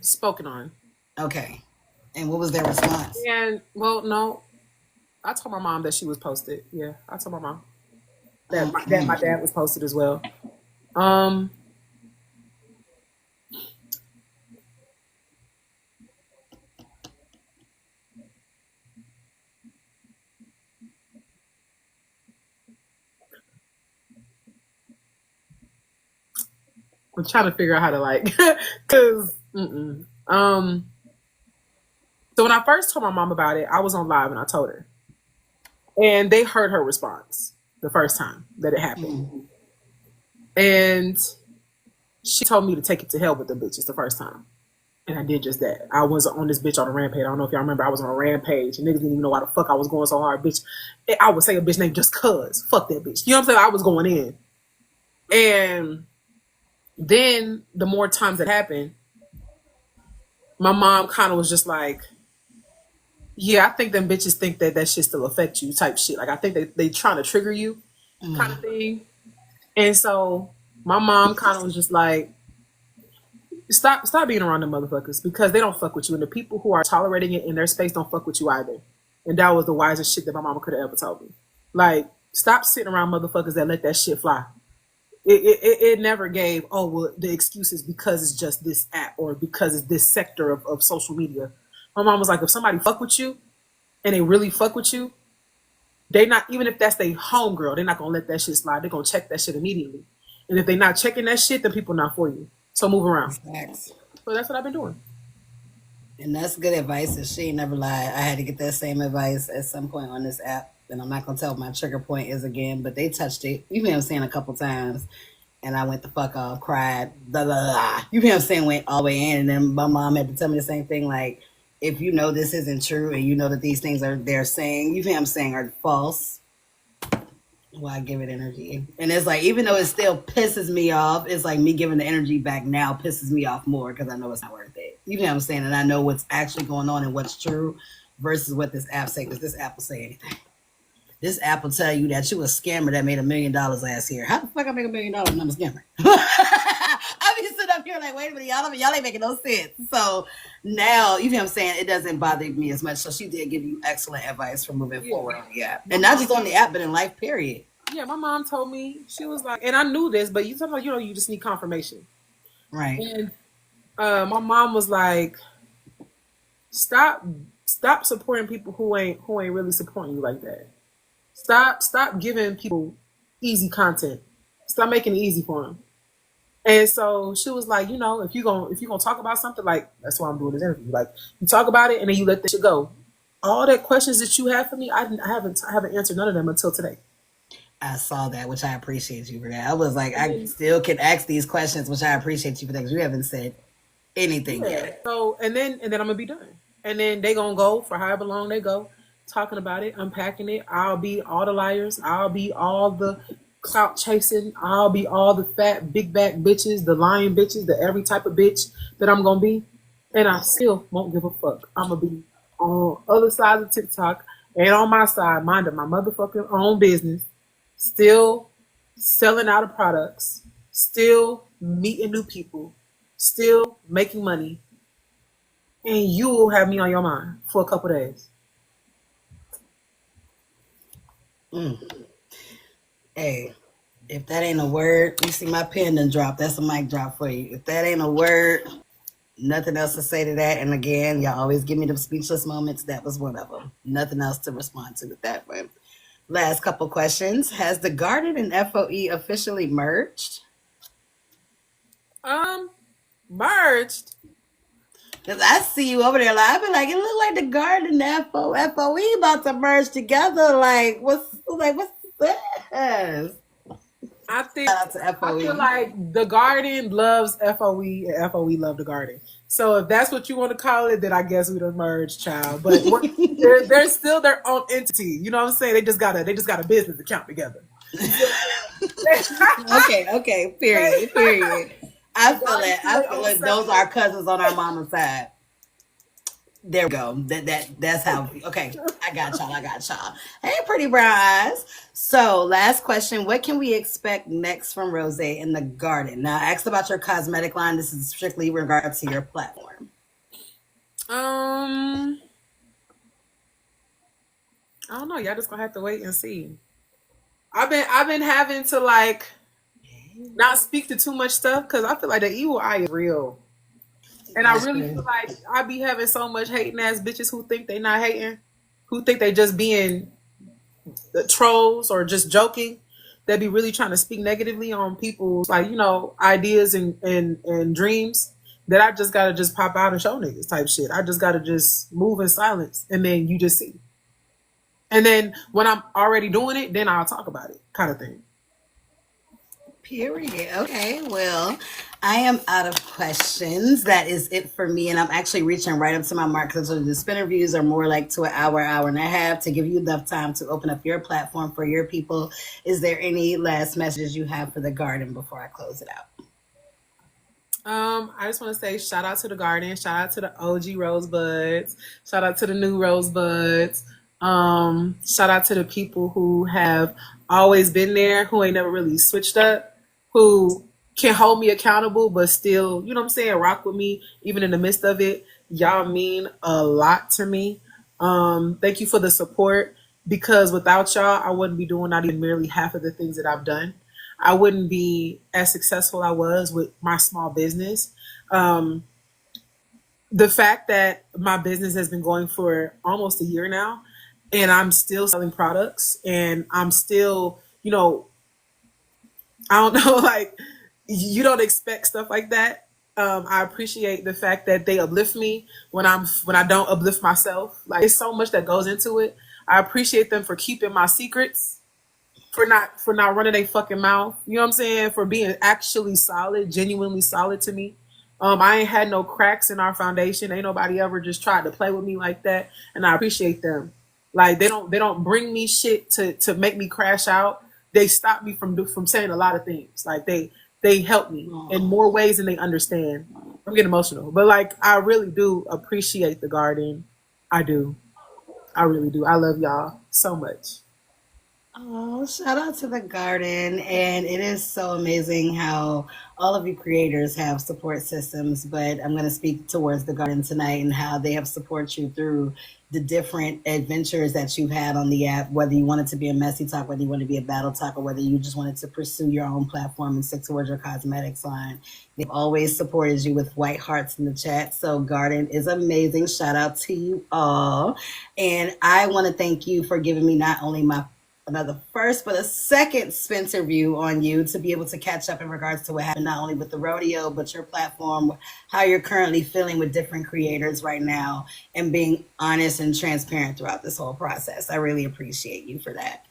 Spoken on. Okay. And what was their response? And well, no, I told my mom that she was posted. Yeah, I told my mom that my dad was posted as well. I'm trying to figure out how to cause so when I first told my mom about it, I was on live and I told her, and they heard her response the first time that it happened, and she told me to take it to hell with the bitches the first time, and I did just that. I was on this bitch on a rampage. I don't know if y'all remember. I was on a rampage, and niggas didn't even know why the fuck I was going so hard, bitch. I would say a bitch named just cuz. Fuck that bitch. You know what I'm saying? I was going in, and then the more times that happened, my mom kind of was just like, yeah, I think them bitches think that shit still affect you type shit. Like, I think they trying to trigger you kind of thing. And so my mom kind of was just like, stop being around them motherfuckers, because they don't fuck with you. And the people who are tolerating it in their space don't fuck with you either. And that was the wisest shit that my mama could have ever told me. Like, stop sitting around motherfuckers that let that shit fly. It never gave, oh, well, the excuse is because it's just this app or because it's this sector of social media. My mom was like, if somebody fuck with you and they really fuck with you, they not, even if that's their homegirl, they're not going to let that shit slide. They're going to check that shit immediately. And if they're not checking that shit, then people not for you. So move around. Facts. So that's what I've been doing. And that's good advice, and she ain't never lied. I had to get that same advice at some point on this app. And I'm not going to tell what my trigger point is again, but they touched it. You know what I'm saying, a couple times. And I went the fuck off, cried, blah, blah, blah. You know what I'm saying, went all the way in. And then my mom had to tell me the same thing, like, if you know this isn't true and you know that these things they're saying, you know what I'm saying, are false, why give it energy? And it's like, even though it still pisses me off, it's like me giving the energy back now pisses me off more because I know it's not worth it. You know what I'm saying? And I know what's actually going on and what's true versus what this app say, because this app will say anything. This app will tell you that you a scammer that made $1 million last year. How the fuck I make $1 million and I'm a scammer? I be sitting up here like, wait a minute, y'all ain't making no sense. So now, you know what I'm saying, it doesn't bother me as much. So she did give you excellent advice for moving forward on the app. And not just on the app, but in life, period. Yeah, my mom told me, she was like, and I knew this, but sometimes, you just need confirmation. Right. And my mom was like, stop supporting people who ain't really supporting you like that. Stop giving people easy content. Stop making it easy for them. And so she was like, if you're gonna talk about something, like, that's why I'm doing this interview. Like, you talk about it and then you let this shit go. All that questions that you have for me, I haven't answered none of them until today. I saw that, which I appreciate you for that. I was like, I still can ask these questions, which I appreciate you for that, because you haven't said anything yet. So and then I'm gonna be done. And then they gonna go for however long they go, talking about it, unpacking it. I'll be all the liars. I'll be all the clout chasing. I'll be all the fat big back bitches, the lying bitches, the every type of bitch that I'm gonna be. And I still won't give a fuck. I'm gonna be on other sides of TikTok and on my side, minding my motherfucking own business, still selling out of products, still meeting new people, still making money, and you will have me on your mind for a couple days. Hey, if that ain't a word, you see my pen done drop. That's a mic drop for you. If that ain't a word, nothing else to say to that. And again, y'all always give me them speechless moments. That was one of them. Nothing else to respond to with that one. Last couple questions. Has the Garden and FOE officially merged? Merged. Because I see you over there, like, I be like, it look like the Garden and FOE about to merge together. Like, what's Yes. I think Shout out to I feel FOE. like the garden loves FOE and FOE love the garden. So if that's what you want to call it, then I guess we'd merge, child. But they're still their own entity. You know what I'm saying? They just got a business account together. Okay, okay, period, period. I The feel garden's it. still I their feel own it. Those separate. are cousins on our mama's side. There we go. That's how. Okay, I got y'all. I got y'all. Hey, pretty brown eyes. So, last question: what can we expect next from Rozay in the garden? Now, I asked about your cosmetic line. This is strictly in regards to your platform. I don't know. Y'all just gonna have to wait and see. I've been having to like not speak to too much stuff because I feel like the evil eye is real. And I That's really feel true. like I be having so much hating ass bitches who think they not hating, who think they just being trolls or just joking. They be really trying to speak negatively on people's like, ideas and dreams that I just gotta just pop out and show niggas type shit. I just gotta just move in silence and then you just see. And then when I'm already doing it, then I'll talk about it, kind of thing. Period. Okay. Well, I am out of questions. That is it for me. And I'm actually reaching right up to my mark because the Spinterviews are more like to an hour, hour and a half to give you enough time to open up your platform for your people. Is there any last messages you have for the garden before I close it out? I just want to say shout out to the garden, shout out to the OG rosebuds, shout out to the new rosebuds, shout out to the people who have always been there, who ain't never really switched up, who can hold me accountable, but still, you know what I'm saying, rock with me even in the midst of it. Y'all mean a lot to me. Thank you for the support because without y'all, I wouldn't be doing not even merely half of the things that I've done. I wouldn't be as successful I was with my small business. Um, the fact that my business has been going for almost a year now, and I'm still selling products, and I'm still, I don't know, like you don't expect stuff like that. I appreciate the fact that they uplift me when I don't uplift myself. Like there's so much that goes into it. I appreciate them for keeping my secrets for not running a fucking mouth. You know what I'm saying? For being actually solid, genuinely solid to me. I ain't had no cracks in our foundation. Ain't nobody ever just tried to play with me like that, and I appreciate them. Like they don't bring me shit to make me crash out. They stop me from saying a lot of things. Like they help me in Oh, more ways than they understand. I'm getting emotional, but like I really do appreciate the garden. I do. I really do. I love y'all so much. oh, shout out to the garden. And it is so amazing how all of you creators have support systems. But I'm going to speak towards the garden tonight and how they have supported you through the different adventures that you've had on the app, whether you wanted to be a messy talk, whether you want to be a battle talk, or whether you just wanted to pursue your own platform and stick towards your cosmetics line. They've always supported you with white hearts in the chat. So Garden is amazing. Shout out to you all. And I want to thank you for giving me not only my another first, but a second Spencer view on you to be able to catch up in regards to what happened, not only with the rodeo, but your platform, how you're currently feeling with different creators right now, and being honest and transparent throughout this whole process. I really appreciate you for that.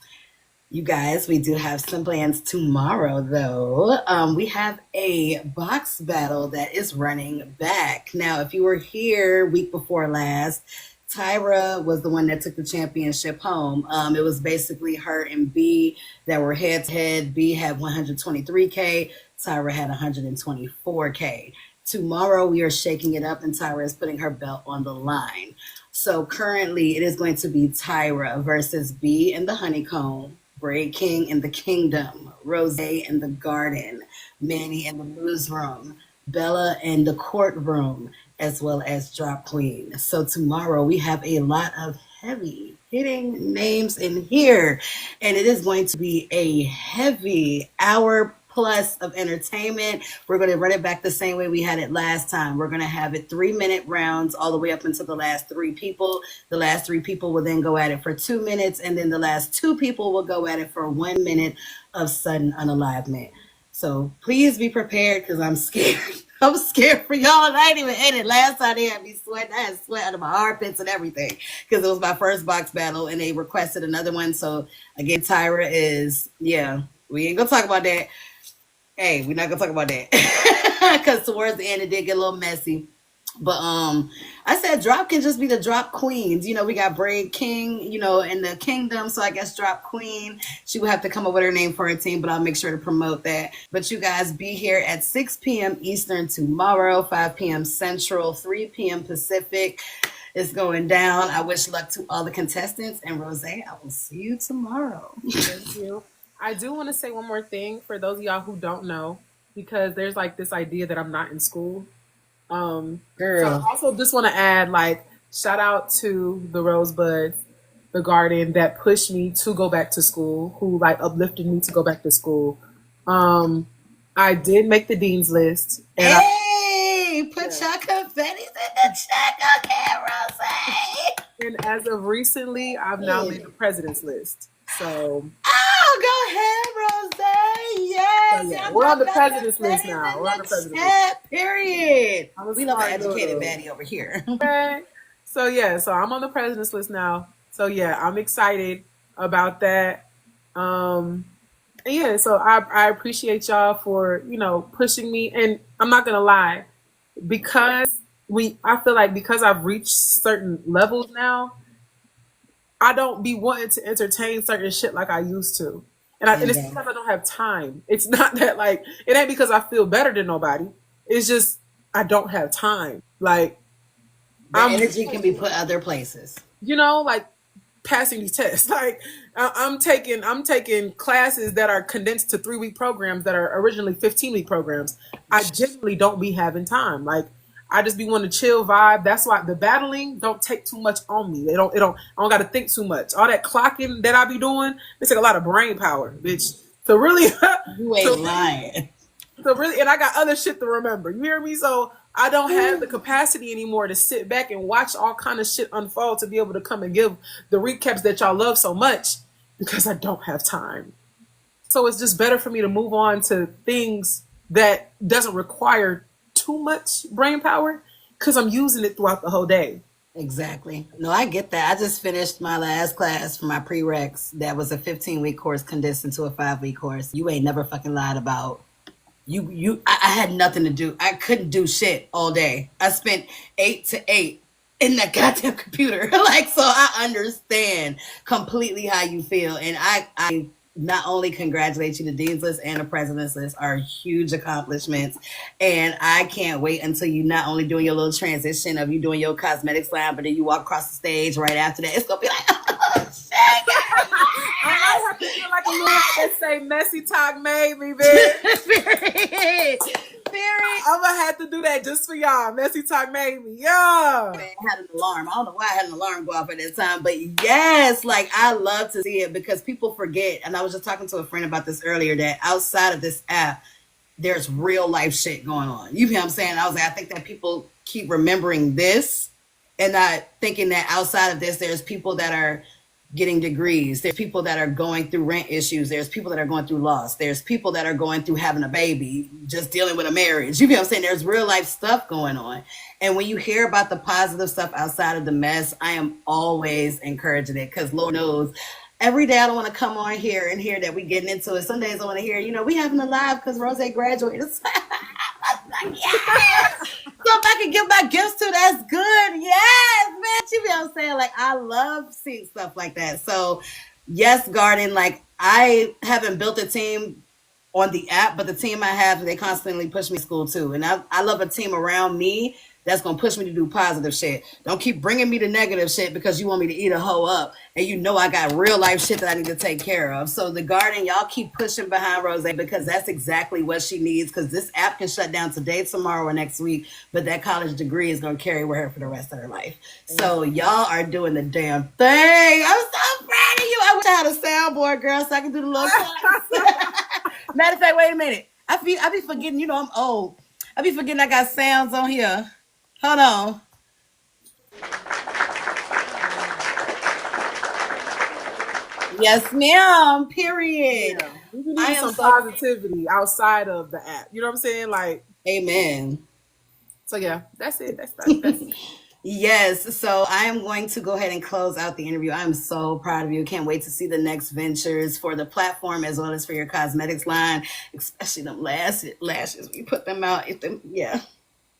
You guys, we do have some plans tomorrow, though. We have a box battle that is running back. Now, if you were here week before last, Tyra was the one that took the championship home. It was basically her and B that were head to head. B had 123K, Tyra had 124K. Tomorrow, we are shaking it up, and Tyra is putting her belt on the line. So currently, it is going to be Tyra versus B in the honeycomb, Braid King in the kingdom, Rozay in the garden, Manny in the newsroom, Bella in the courtroom, as well as Drop Queen. So tomorrow we have a lot of heavy hitting names in here, and it is going to be a heavy hour plus of entertainment. We're going to run it back the same way we had it last time. We're going to have it 3-minute rounds all the way up until the last three people. The last three people will then go at it for 2 minutes, and then the last two people will go at it for 1 minute of sudden unalivement. So please be prepared because I'm scared. I'm scared for y'all. And I ain't even in it. Last time they had me sweating. I had sweat under my armpits and everything because it was my first box battle and they requested another one. So again, Tyra is, yeah, we ain't gonna talk about that. Hey, we're not gonna talk about that because towards the end it did get a little messy. But I said drop can just be the drop queens. You know, we got Braid King, you know, in the kingdom. So I guess drop queen. She will have to come up with her name for her team, but I'll make sure to promote that. But you guys be here at 6 p.m. Eastern tomorrow, 5 p.m. Central, 3 p.m. Pacific. It's going down. I wish luck to all the contestants. And Rozay, I will see you tomorrow. Thank you. I do want to say one more thing for those of y'all who don't know, because there's like this idea that I'm not in school. So Girl. I also just want to add, like, shout out to the Rosebuds, the Garden that pushed me to go back to school, who like uplifted me to go back to school. I did make the dean's list, and Hey, put your confettis in the check, okay, Rozay. and as of recently, I've now made the president's list. So Oh, go ahead, Rozay. Yes. So, yeah, y'all we're on the got president's list confettis now. in We're on the the president's chat, period. I was We love an smart, educated though. baddie over here. Okay. So yeah, so I'm on the president's list now. So yeah, I'm excited about that. And yeah, so I appreciate y'all for, you know, pushing me. And I'm not gonna lie, because I feel like because I've reached certain levels now, I don't be wanting to entertain certain shit like I used to. And it's because I don't have time. It's not that, like, it ain't because I feel better than nobody. It's just I don't have time. Like, The energy can be put other places. you know, like passing these tests. Like I'm taking classes that are condensed to 3-week programs that are originally 15-week programs. I generally don't be having time. Like I just be wanting to chill vibe. That's why the battling don't take too much on me. I don't got to think too much. All that clocking that I be doing, it take a lot of brain power, bitch. To really You ain't lying. So really, and I got other shit to remember. You hear me? So I don't have the capacity anymore to sit back and watch all kind of shit unfold to be able to come and give the recaps that y'all love so much because I don't have time. So it's just better for me to move on to things that doesn't require too much brain power because I'm using it throughout the whole day. Exactly. No, I get that. I just finished my last class for my prereqs. That was a 15-week course condensed into a 5-week course. You ain't never fucking lied about I had nothing to do. I couldn't do shit all day. I spent 8 to 8 in that goddamn computer. Like, so I understand completely how you feel. And I not only congratulate you, the Dean's List and the President's List are huge accomplishments. And I can't wait until you not only doing your little transition of you doing your cosmetics line, but then you walk across the stage right after that. It's going to be like, oh, shit. I might have to feel like a little that say messy talk made me, bitch. Period. I'm gonna have to do that just for y'all. Messy talk made me. Yeah. I had an alarm. I don't know why I had an alarm go off at that time, but yes, like I love to see it because people forget. And I was just talking to a friend about this earlier that outside of this app, there's real life shit going on. You know what I'm saying? I was like, I think that people keep remembering this and not thinking that outside of this, there's people that are getting degrees. There's people that are going through rent issues. There's people that are going through loss. There's people that are going through having a baby, just dealing with a marriage. You know what I'm saying? There's real life stuff going on. And when you hear about the positive stuff outside of the mess, I am always encouraging it because Lord knows every day I don't want to come on here and hear that we getting into it. Some days I want to hear, you know, we having a live because Rozay graduated. Yes! So if I can give my gifts to, that's good. Yes, man. You know what I'm saying? Like, I love seeing stuff like that. So, yes, Garden, like, I haven't built a team on the app, but the team I have, they constantly push me to school too. And I love a team around me that's going to push me to do positive shit. Don't keep bringing me the negative shit because you want me to eat a hoe up. And you know I got real life shit that I need to take care of. So the Garden, y'all keep pushing behind Rozay because that's exactly what she needs because this app can shut down today, tomorrow, or next week. But that college degree is going to carry with her for the rest of her life. So y'all are doing the damn thing. I'm so proud of you. I wish I had a soundboard, girl, so I can do the little Matter of fact, wait a minute. I be forgetting, you know, I'm old. I be forgetting I got sounds on here. Hold on. Yes, ma'am. Period. Yeah. We need some positivity outside of the app. You know what I'm saying? Like, amen. So yeah, that's it. That's Yes, so I am going to go ahead and close out the interview. I'm so proud of you. Can't wait to see the next ventures for the platform as well as for your cosmetics line, especially them lashes. We put them out. Yeah.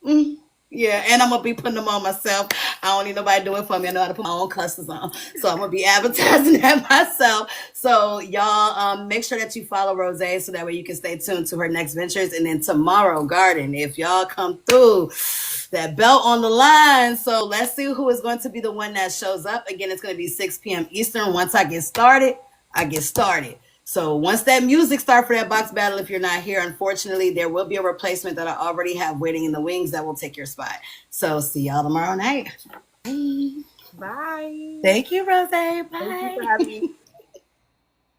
Mm. Yeah, and I'm gonna be putting them on myself. I don't need nobody doing it for me. I know how to put my own clusters on, so I'm gonna be advertising that myself. So y'all, make sure that you follow Rozay so that way you can stay tuned to her next ventures. And then tomorrow, Garden, if y'all come through, that belt on the line. So let's see who is going to be the one that shows up. Again, it's gonna be 6 p.m. Eastern. Once I get started, I get started. So once that music starts for that box battle, if you're not here, unfortunately, there will be a replacement that I already have waiting in the wings that will take your spot. So see y'all tomorrow night. Bye. Bye. Thank you, Rozay. Thank you Bye. for having me.